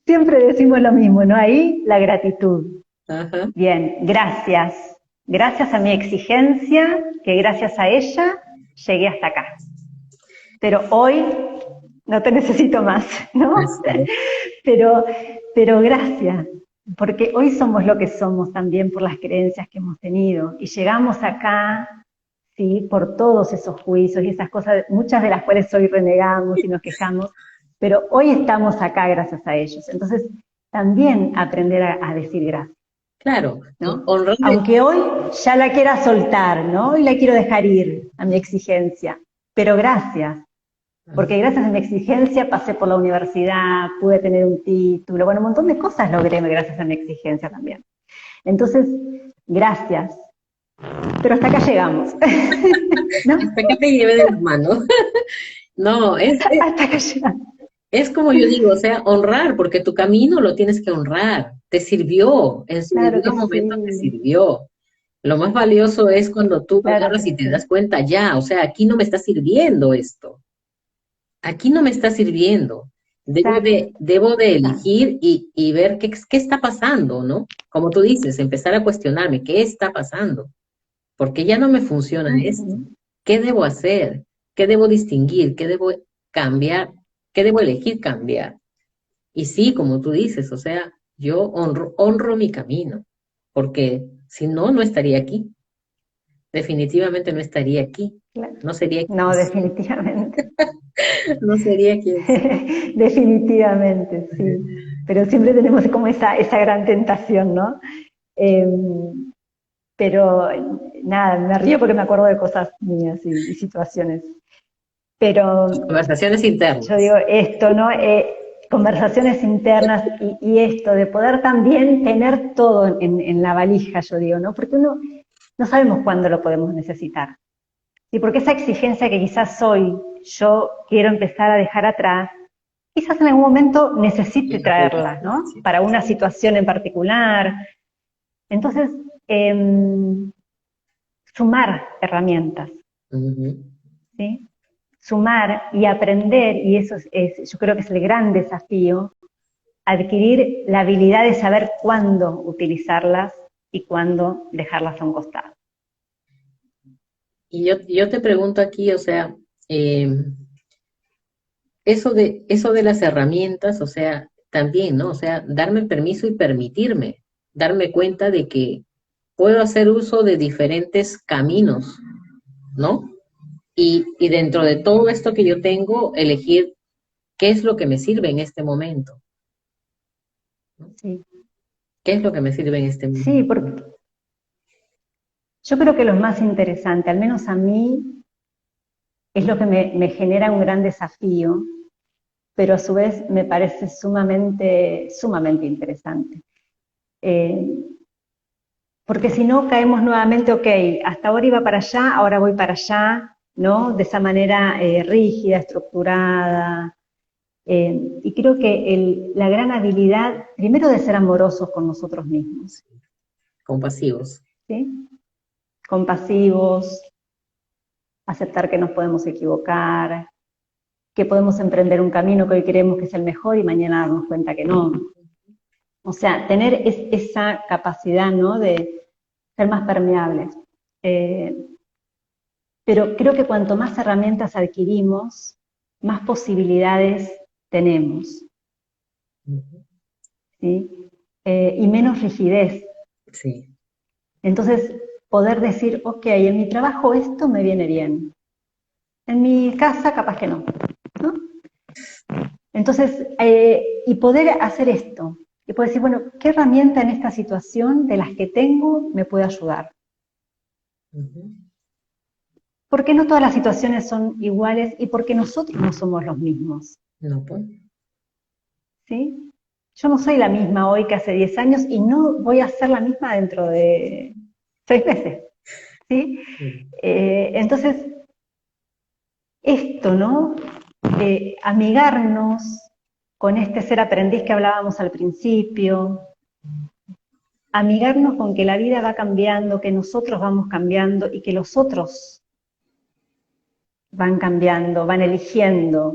Siempre decimos lo mismo, ¿no? Ahí la gratitud. Ajá. Bien, gracias. Gracias a mi exigencia, que gracias a ella llegué hasta acá. Pero hoy no te necesito más, ¿no? Pero gracias, porque hoy somos lo que somos también por las creencias que hemos tenido, y llegamos acá, ¿sí? Por todos esos juicios y esas cosas, muchas de las cuales hoy renegamos y nos quejamos, pero hoy estamos acá gracias a ellos. Entonces, también aprender a decir gracias. Claro, ¿no? Aunque hoy ya la quiera soltar, ¿no? Hoy la quiero dejar ir a mi exigencia, pero gracias. Porque gracias a mi exigencia pasé por la universidad, pude tener un título, bueno, un montón de cosas logré gracias a mi exigencia también. Entonces, gracias. Pero hasta acá llegamos. ¿No? Hasta que te lleve de las manos. No, hasta acá llegamos. Es como yo digo, o sea, honrar, porque tu camino lo tienes que honrar. Te sirvió, en su debido momento te sirvió. Lo más valioso es cuando tú agarras y te das cuenta, ya, o sea, aquí no me está sirviendo esto. Aquí no me está sirviendo. Debo de elegir y ver qué está pasando, ¿no? Como tú dices, empezar a cuestionarme, ¿qué está pasando? Porque ya no me funciona esto. ¿Qué debo hacer? ¿Qué debo distinguir? ¿Qué debo cambiar? ¿Qué debo elegir cambiar? Y sí, como tú dices, o sea, yo honro mi camino. porque si no, no estaría aquí. Definitivamente no estaría aquí. Claro. No sería quien No, soy. definitivamente. No sería quien soy. Definitivamente, sí. Pero siempre tenemos como esa gran tentación, ¿no? Eh, pero nada, me río porque me acuerdo de cosas mías y situaciones. Pero Conversaciones yo internas. digo esto, ¿no? Conversaciones internas y esto, de poder también tener todo en la valija, yo digo, ¿no? Porque uno no sabemos cuándo lo podemos necesitar. Y porque esa exigencia que quizás hoy yo quiero empezar a dejar atrás, quizás en algún momento necesite traerla, ¿no? Sí. Para una situación en particular. Entonces, sumar herramientas, Ujú. ¿sí? Sumar y aprender, y eso yo creo que es el gran desafío, adquirir la habilidad de saber cuándo utilizarlas y cuándo dejarlas a un costado. Y yo te pregunto aquí, o sea, eh, eso de las herramientas, o sea, también, ¿no? O sea, darme el permiso y permitirme, darme cuenta de que puedo hacer uso de diferentes caminos, ¿no? Y dentro de todo esto que yo tengo, elegir qué es lo que me sirve en este momento, ¿no? Sí, ¿Qué es lo que me sirve en este sí, momento? porque yo creo que lo más interesante, al menos a mí, es lo que me genera un gran desafío, pero a su vez me parece sumamente interesante. Eh, porque si no caemos nuevamente, ok, hasta ahora iba para allá, ahora voy para allá, ¿no? De esa manera rígida, estructurada. Y creo que la gran habilidad, primero de ser amorosos con nosotros mismos, Compasivos. ¿sí? Compasivos, aceptar que nos podemos equivocar, que podemos emprender un camino que hoy creemos que es el mejor y mañana darnos cuenta que no. O sea, tener esa capacidad, ¿no? De ser más permeables. Eh, pero creo que cuanto más herramientas adquirimos, más posibilidades tenemos, Ujú. ¿sí? Y menos rigidez. Sí. Entonces, poder decir, ok, en mi trabajo esto me viene bien, en mi casa capaz que no, ¿no? Entonces, y poder hacer esto, y poder decir, bueno, ¿qué herramienta en esta situación de las que tengo me puede ayudar? Ujú. Porque no todas las situaciones son iguales y porque nosotros no somos los mismos, No, pues. ¿sí? Yo no soy la misma hoy que hace 10 años y no voy a ser la misma dentro de 6 meses, ¿sí? Sí. Entonces, esto, ¿no? Amigarnos con este ser aprendiz que hablábamos al principio, amigarnos con que la vida va cambiando, que nosotros vamos cambiando y que los otros van cambiando, van eligiendo,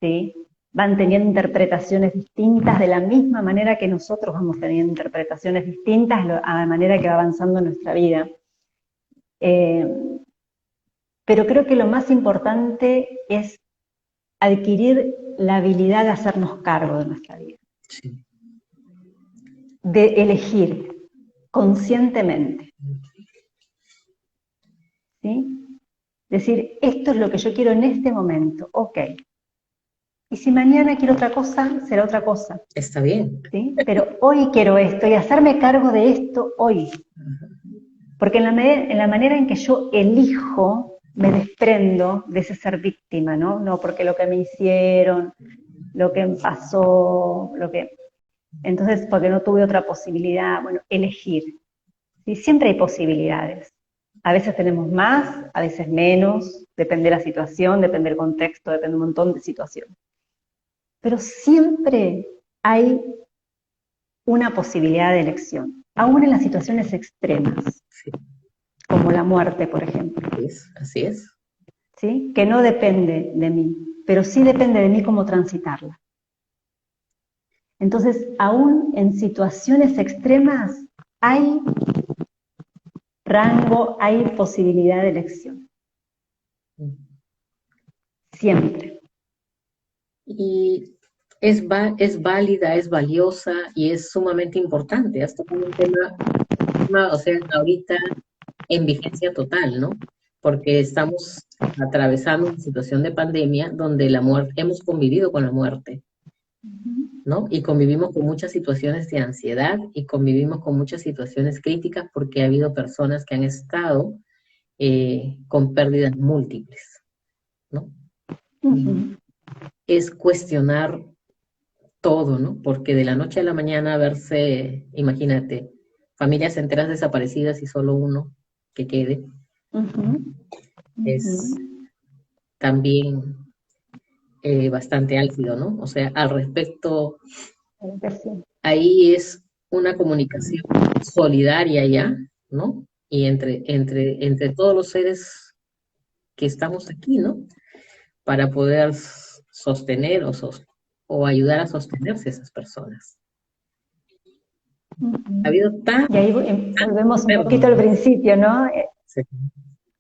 ¿sí? Van teniendo interpretaciones distintas de la misma manera que nosotros vamos teniendo interpretaciones distintas a la manera que va avanzando nuestra vida. Eh, pero creo que lo más importante es adquirir la habilidad de hacernos cargo de nuestra vida, Sí. de elegir conscientemente, ¿sí? Decir, esto es lo que yo quiero en este momento, ok. Y si mañana quiero otra cosa, será otra cosa, Está bien. ¿sí? Pero hoy quiero esto y hacerme cargo de esto hoy. Porque en la manera en que yo elijo, me desprendo de ese ser víctima, ¿no? No porque lo que me hicieron, lo que me pasó, lo que... Entonces, porque no tuve otra posibilidad, bueno, elegir. ¿Sí? Siempre hay posibilidades. A veces tenemos más, a veces menos, depende de la situación, depende del contexto, depende de un montón de situaciones. Pero siempre hay una posibilidad de elección, aún en las situaciones extremas, Sí. como la muerte, por ejemplo, Así es. ¿sí? Que no depende de mí, pero sí depende de mí cómo transitarla. Entonces, aún en situaciones extremas hay rango, hay posibilidad de elección, siempre. Y es válida, es valiosa y es sumamente importante. Has tocado un tema forma, o sea, ahorita en vigencia total, ¿no? Porque estamos atravesando una situación de pandemia donde la muerte, hemos convivido con la muerte, ¿no? Y convivimos con muchas situaciones de ansiedad y convivimos con muchas situaciones críticas porque ha habido personas que han estado con pérdidas múltiples, ¿no? Ujú. Es cuestionar todo, ¿no? Porque de la noche a la mañana verse, imagínate, familias enteras desaparecidas y solo uno que quede, Ujú. es Ujú. también bastante álgido, ¿no? O sea, al respecto, Claro que sí. ahí es una comunicación solidaria ya, ¿no? Y entre todos los seres que estamos aquí, ¿no? Para poder sostener o ayudar a sostenerse esas personas. Ha Ujú. habido tan, Y ahí volvemos un poquito al pérdidas. principio, ¿no? Sí.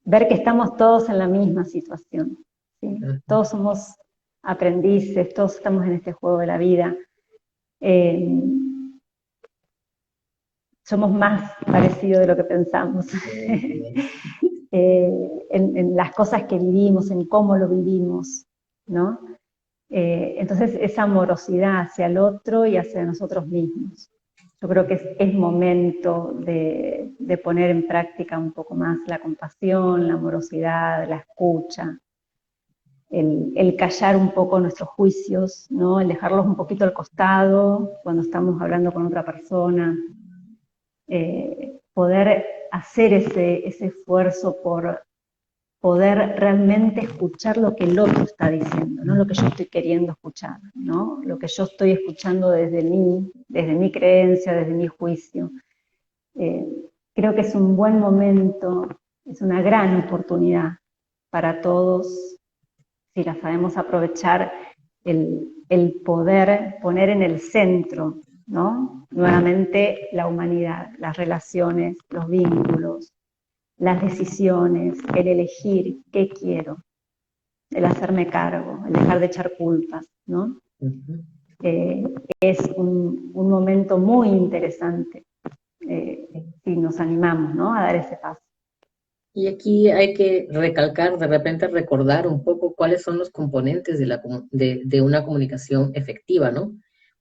Ver que estamos todos en la misma situación, ¿sí? Ajá. Todos somos aprendices, todos estamos en este juego de la vida. Eh, Somos más parecidos de lo que pensamos. Eh, En las cosas que vivimos, en cómo lo vivimos, ¿no? Entonces, esa amorosidad hacia el otro y hacia nosotros mismos. Yo creo que es momento de poner en práctica un poco más la compasión, la amorosidad, la escucha, el callar un poco nuestros juicios, ¿no? El dejarlos un poquito al costado cuando estamos hablando con otra persona, poder hacer ese esfuerzo por poder realmente escuchar lo que el otro está diciendo, no lo que yo estoy queriendo escuchar, ¿no? Lo que yo estoy escuchando desde mi creencia, desde mi juicio. Eh, Creo que es un buen momento, es una gran oportunidad para todos, si la sabemos aprovechar, el poder poner en el centro, ¿no? Nuevamente la humanidad, las relaciones, los vínculos, las decisiones, el elegir qué quiero, el hacerme cargo, el dejar de echar culpas, ¿no? ujú. Eh, es un momento muy interesante si nos animamos, ¿no? A dar ese paso. Y aquí hay que recalcar, de repente recordar un poco cuáles son los componentes de una comunicación efectiva, ¿no?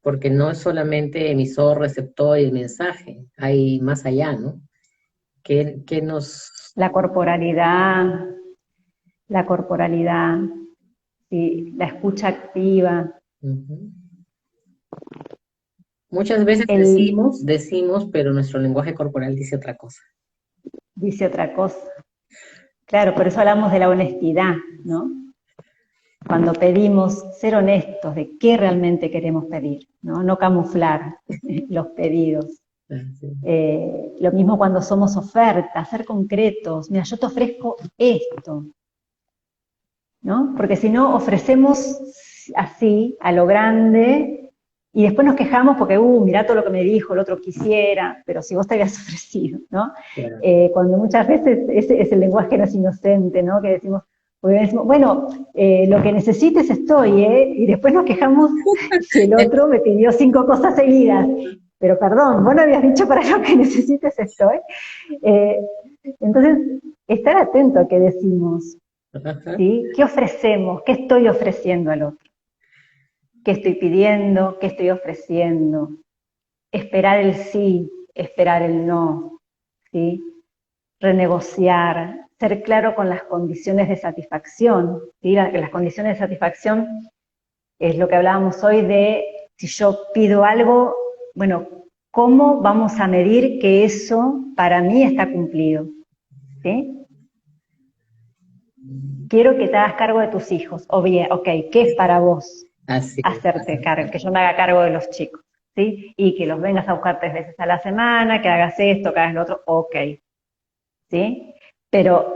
Porque no es solamente emisor, receptor y mensaje, hay más allá, ¿no? Que nos... La corporalidad, la corporalidad, ¿sí? La escucha activa, Ujú. Muchas veces él decimos, pero nuestro lenguaje corporal dice otra cosa. dice otra cosa. Claro, por eso hablamos de la honestidad, ¿no? Cuando pedimos ser honestos de qué realmente queremos pedir, ¿no? No camuflar los pedidos. Así. Lo mismo cuando somos ofertas, ser concretos. Mira, yo te ofrezco esto, ¿no? Porque si no, ofrecemos así, a lo grande, y después nos quejamos porque, mirá todo lo que me dijo, el otro quisiera, pero si vos te habías ofrecido, ¿no? Claro. Cuando muchas veces ese es el lenguaje no es inocente, ¿no? Que decimos, porque decimos, bueno, lo que necesites estoy, ¿eh? Y después nos quejamos si el otro me pidió 5 cosas seguidas. Pero perdón, vos no habías dicho para lo que necesites estoy. Eh, entonces, estar atento a qué decimos, Ajá. ¿sí? ¿Qué ofrecemos? ¿Qué estoy ofreciendo al otro? ¿Qué estoy pidiendo? ¿Qué estoy ofreciendo? Esperar el sí, esperar el no, ¿sí? Renegociar, ser claro con las condiciones de satisfacción, ¿sí? Las condiciones de satisfacción es lo que hablábamos hoy de si yo pido algo, bueno, ¿cómo vamos a medir que eso para mí está cumplido? ¿Sí? Quiero que te hagas cargo de tus hijos, o bien, ok, ¿qué es para vos Así es. hacerte cargo? Que yo me haga cargo de los chicos, ¿sí? Y que los vengas a buscar 3 veces a la semana, que hagas esto, que hagas lo otro, ok, ¿sí? Pero,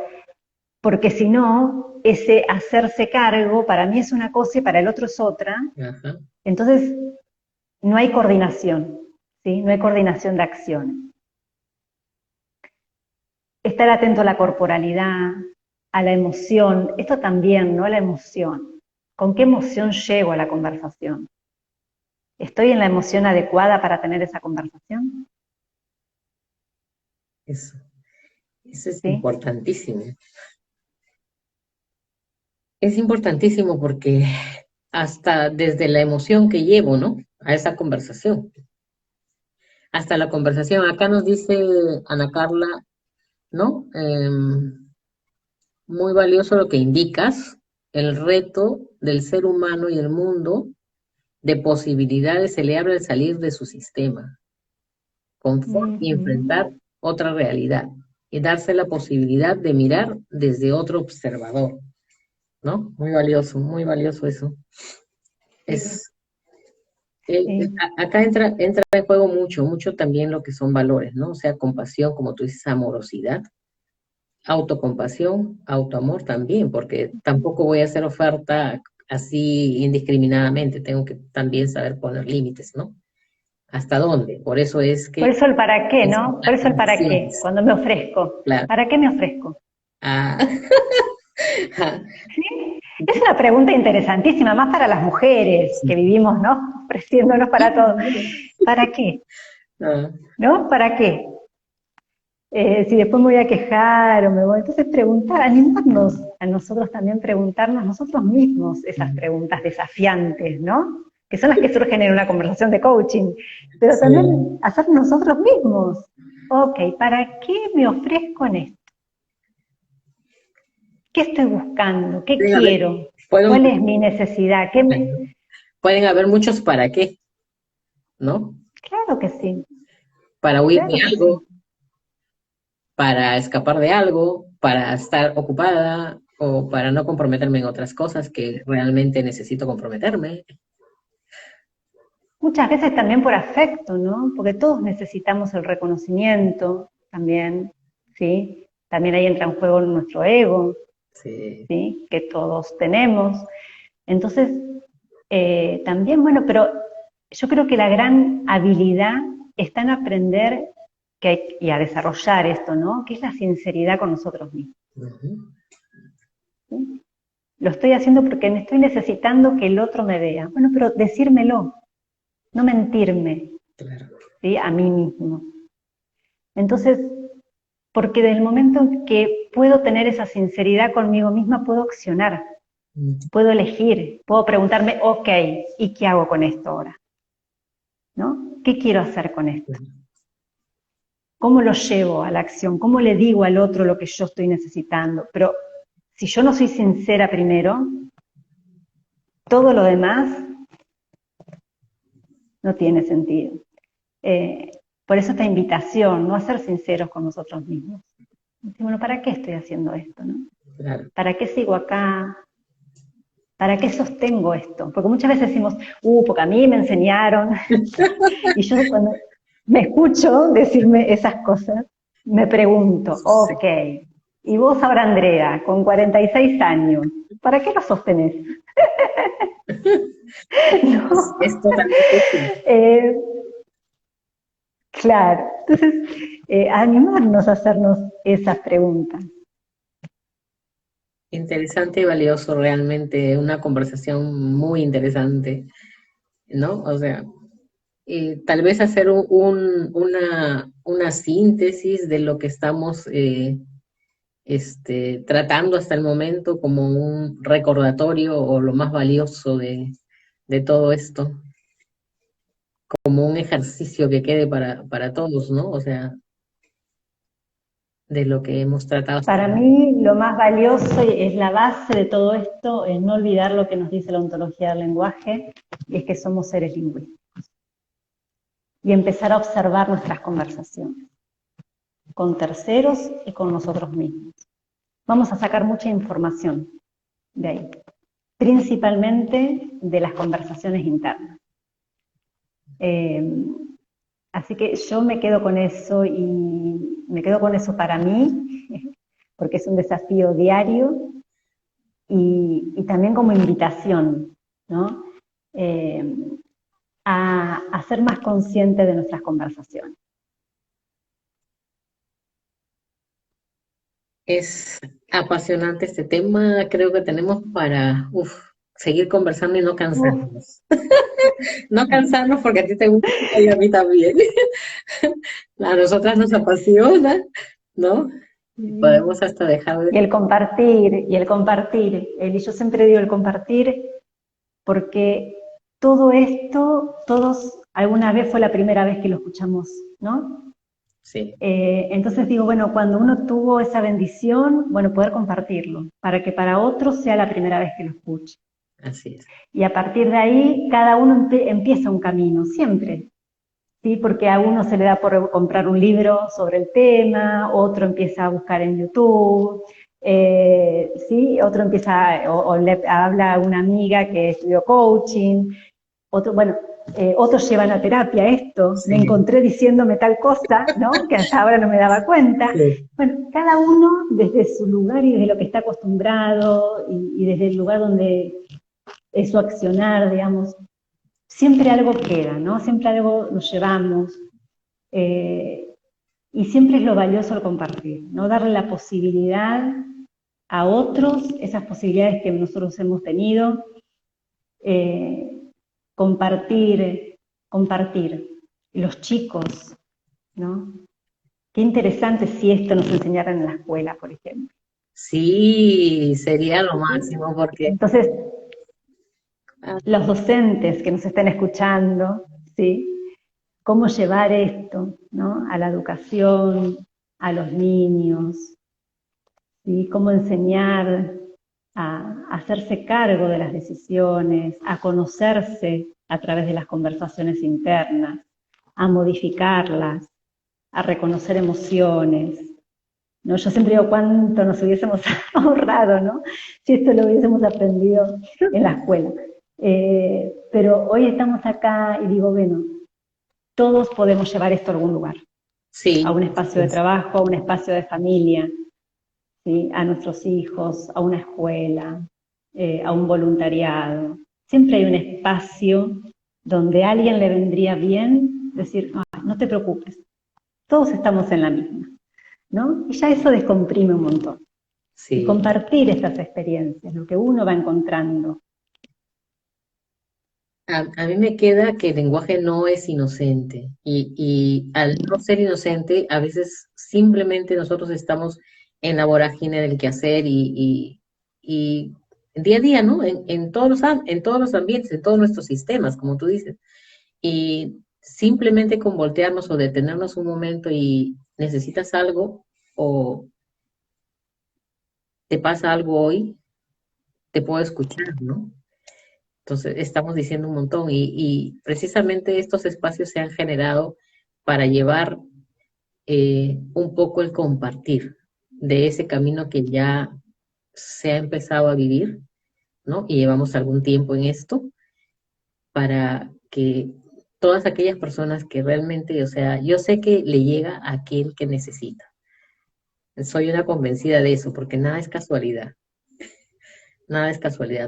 porque si no, ese hacerse cargo para mí es una cosa y para el otro es otra, Ajá. entonces no hay coordinación, ¿sí? No hay coordinación de acciones. Estar atento a la corporalidad, a la emoción, esto también, ¿no? La emoción. ¿Con qué emoción llego a la conversación? ¿Estoy en la emoción adecuada para tener esa conversación? Eso es ¿sí? importantísimo. Es importantísimo porque hasta desde la emoción que llevo, ¿no? A esa conversación, hasta la conversación. Acá nos dice Ana Carla, ¿no? Muy valioso lo que indicas, el reto del ser humano y el mundo de posibilidades se le abre al salir de su sistema, confort y enfrentar Ujú. otra realidad y darse la posibilidad de mirar desde otro observador, ¿no? Muy valioso eso. Sí, Es, sí. acá entra en juego mucho también lo que son valores, ¿no? O sea, compasión, como tú dices, amorosidad, autocompasión, autoamor también, porque tampoco voy a hacer oferta así indiscriminadamente, tengo que también saber poner límites, ¿no? ¿Hasta dónde? Por eso es Por que eso el para qué, es ¿no? Por las eso el para qué, condiciones, cuando me ofrezco. claro. ¿Para qué me ofrezco? Ah, ¿Sí? Es una pregunta interesantísima, más para las mujeres que vivimos, ¿no? Ofreciéndonos para todo. ¿Para qué? ah, ¿No? ¿Para qué? Si después me voy a quejar o me voy. Entonces preguntar, animarnos a nosotros también preguntarnos nosotros mismos esas preguntas desafiantes, ¿no? Que son las que surgen en una conversación de coaching, pero también sí. hacer nosotros mismos. Ok, ¿para qué me ofrezco en esto? ¿Qué estoy buscando? ¿Qué Pueden haber, quiero? pueden, ¿Cuál es mi necesidad? pueden haber muchos para qué, ¿no? Claro que sí, Para huir de claro que algo, sí. para escapar de algo, para estar ocupada o para no comprometerme en otras cosas que realmente necesito comprometerme. Muchas veces también por afecto, ¿no? Porque todos necesitamos el reconocimiento también, ¿sí? También ahí entra en juego nuestro ego, Sí, ¿sí? Que todos tenemos. Entonces, también, bueno, pero yo creo que la gran habilidad está en aprender y a desarrollar esto, ¿no? Que es la sinceridad con nosotros mismos. ujú, ¿Sí? Lo estoy haciendo porque me estoy necesitando que el otro me vea. Bueno, pero decírmelo, no mentirme, claro. ¿sí? A mí mismo. Entonces, porque del momento en que puedo tener esa sinceridad conmigo misma, puedo accionar, Mm, puedo elegir, puedo preguntarme, ok, ¿y qué hago con esto ahora? ¿No? ¿Qué quiero hacer con esto? ¿Cómo lo llevo a la acción? ¿Cómo le digo al otro lo que yo estoy necesitando? Pero si yo no soy sincera primero, todo lo demás no tiene sentido. Eh, por eso esta invitación, ¿no? A ser sinceros con nosotros mismos. Bueno, ¿para qué estoy haciendo esto? ¿No? claro. ¿Para qué sigo acá? ¿Para qué sostengo esto? Porque muchas veces decimos, porque a mí me enseñaron, y yo cuando me escucho decirme esas cosas, me pregunto, Sí. ok, y vos ahora Andrea, con 46 años, ¿para qué lo sostenés? ¿No? Es totalmente útil. Eh, claro, entonces, animarnos a hacernos esas preguntas. Interesante y valioso realmente, una conversación muy interesante, ¿no? O sea, tal vez hacer una síntesis de lo que estamos tratando hasta el momento como un recordatorio o lo más valioso de todo esto, como un ejercicio que quede para todos, ¿no? O sea, de lo que hemos tratado hasta Para ahora. mí, lo más valioso y es la base de todo esto, es no olvidar lo que nos dice la ontología del lenguaje, y es que somos seres lingüísticos. Y empezar a observar nuestras conversaciones, con terceros y con nosotros mismos. Vamos a sacar mucha información de ahí, principalmente de las conversaciones internas. Eh, Así que yo me quedo con eso y me quedo con eso para mí, porque es un desafío diario y también como invitación, ¿no? Eh, a ser más consciente de nuestras conversaciones. Es apasionante este tema, creo que tenemos para, uf, seguir conversando y no Uf, cansarnos. No cansarnos porque a ti te gusta y a mí también. A nosotras nos apasiona, ¿no? Y sí. podemos hasta dejar de... Y el compartir, y yo siempre digo el compartir, porque todo esto, todos alguna vez fue la primera vez que lo escuchamos, ¿no? Sí, Entonces digo, bueno, cuando uno tuvo esa bendición, bueno, poder compartirlo, para que para otros sea la primera vez que lo escuche. así es. Y a partir de ahí, cada uno empieza un camino, siempre, ¿sí? Porque a uno se le da por comprar un libro sobre el tema, otro empieza a buscar en YouTube, ¿sí? Otro empieza, o le habla a una amiga que estudió coaching, otro, bueno, otros llevan a terapia esto, me Sí, encontré diciéndome tal cosa, ¿no? Que hasta ahora no me daba cuenta. sí, Bueno, cada uno desde su lugar y desde lo que está acostumbrado y desde el lugar donde es su accionar, digamos, siempre algo queda, ¿no? Siempre algo nos llevamos. eh, y siempre es lo valioso el compartir, ¿no? Darle la posibilidad a otros, esas posibilidades que nosotros hemos tenido, eh, compartir, compartir. Los chicos, ¿no? Qué interesante si esto nos enseñaran en la escuela, por ejemplo. sí, sería lo máximo porque Entonces, ah, los docentes que nos estén escuchando, ¿sí? Cómo llevar esto, ¿no? A la educación, a los niños, ¿sí? Cómo enseñar a hacerse cargo de las decisiones, a conocerse a través de las conversaciones internas, a modificarlas, a reconocer emociones. ¿No? Yo siempre digo cuánto nos hubiésemos ahorrado, ¿no? Si esto lo hubiésemos aprendido en la escuela. Pero hoy estamos acá y digo, bueno, todos podemos llevar esto a algún lugar, a sí, un así espacio de es. trabajo, a un espacio de familia, ¿sí? A nuestros hijos, a una escuela, a un voluntariado. Siempre hay un espacio donde a alguien le vendría bien decir, ah, no te preocupes, todos estamos en la misma, ¿no? Y ya eso descomprime un montón. Y Sí. compartir estas experiencias, lo que uno va encontrando. A mí me queda que el lenguaje no es inocente y al no ser inocente, a veces simplemente nosotros estamos en la vorágine del quehacer y día a día, ¿no? En todos en todos los ambientes, en todos nuestros sistemas, como tú dices. Y simplemente con voltearnos o detenernos un momento y necesitas algo o te pasa algo hoy, te puedo escuchar, ¿no? Entonces, estamos diciendo un montón y precisamente estos espacios se han generado para llevar un poco el compartir de ese camino que ya se ha empezado a vivir, ¿no? Y llevamos algún tiempo en esto para que todas aquellas personas que realmente, o sea, yo sé que le llega a aquel que necesita. Soy una convencida de eso, porque nada es casualidad,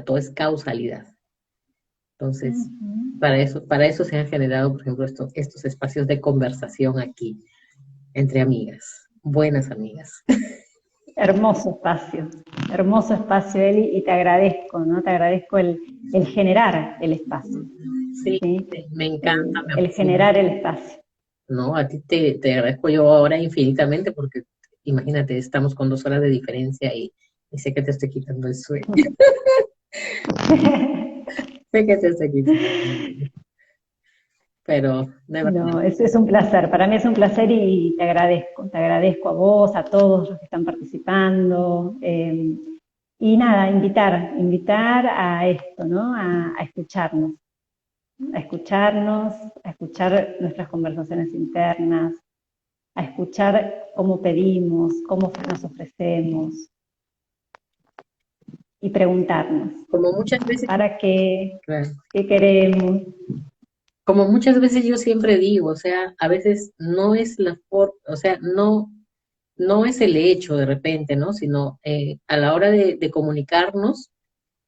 todo es causalidad. Entonces, Ujú. para eso se han generado, por ejemplo, estos espacios de conversación aquí, entre amigas, buenas amigas. Hermoso espacio, Eli, y te agradezco, ¿no? Te agradezco el generar el espacio, Sí, ¿sí? me encanta, me El apasiona. generar el espacio. No, a ti te agradezco yo ahora infinitamente porque imagínate, estamos con 2 horas de diferencia y sé que te estoy quitando el sueño. Sé que te estoy quitando el sueño. Pero de verdad, No, es un placer, para mí es un placer y te agradezco a vos, a todos los que están participando. Y nada, invitar a esto, ¿no? A escucharnos, a escuchar nuestras conversaciones internas, a escuchar cómo pedimos, cómo nos ofrecemos y preguntarnos, como muchas veces, ¿para qué? claro, ¿Qué queremos? como muchas veces yo siempre digo, o sea, a veces no es la forma, o sea, no es el hecho de repente, ¿no? Sino a la hora de comunicarnos,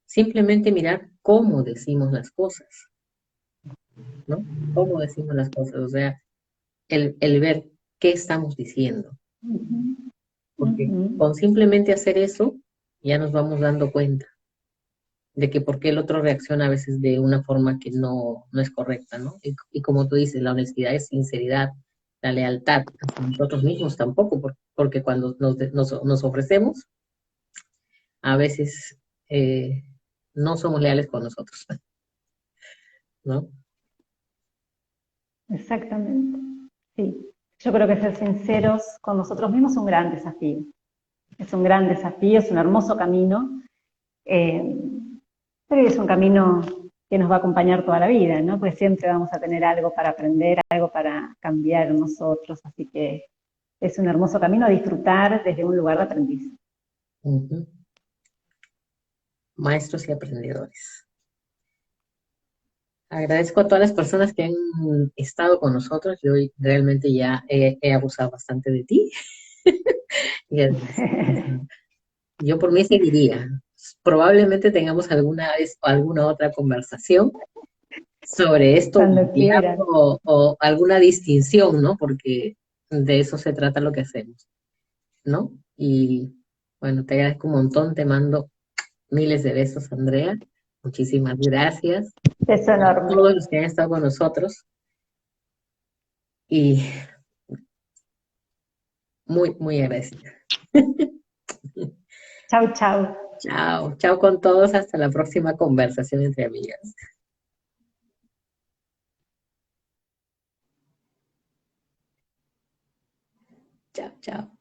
simplemente mirar cómo decimos las cosas, ¿no? Cómo decimos las cosas, o sea, el ver qué estamos diciendo, Uh porque -huh. con simplemente hacer eso ya nos vamos dando cuenta. de que por qué el otro reacciona a veces de una forma que no es correcta, ¿no? Y como tú dices, la honestidad es sinceridad, la lealtad a nosotros mismos tampoco, porque cuando nos ofrecemos, a veces eh, no somos leales con nosotros, ¿no? Exactamente. Sí. Yo creo que ser sinceros con nosotros mismos es un gran desafío. Es un gran desafío, es un hermoso camino, eh, pero es un camino que nos va a acompañar toda la vida, ¿no? Pues siempre vamos a tener algo para aprender, algo para cambiar en nosotros, así que es un hermoso camino a disfrutar desde un lugar de aprendizaje. Ujú. Maestros y aprendedores. Agradezco a todas las personas que han estado con nosotros. Yo realmente ya he abusado bastante de ti. Yo por mí seguiría. Probablemente tengamos alguna vez o alguna otra conversación sobre esto, Cuando quieran. o alguna distinción, ¿no? Porque de eso se trata lo que hacemos, ¿no? Y bueno, te agradezco un montón, te mando miles de besos, Andrea. Muchísimas gracias Beso a enorme. todos los que han estado con nosotros y muy, muy agradecida. Chau, chau. Chao, chao con todos, hasta la próxima conversación entre amigas. Chao, chao.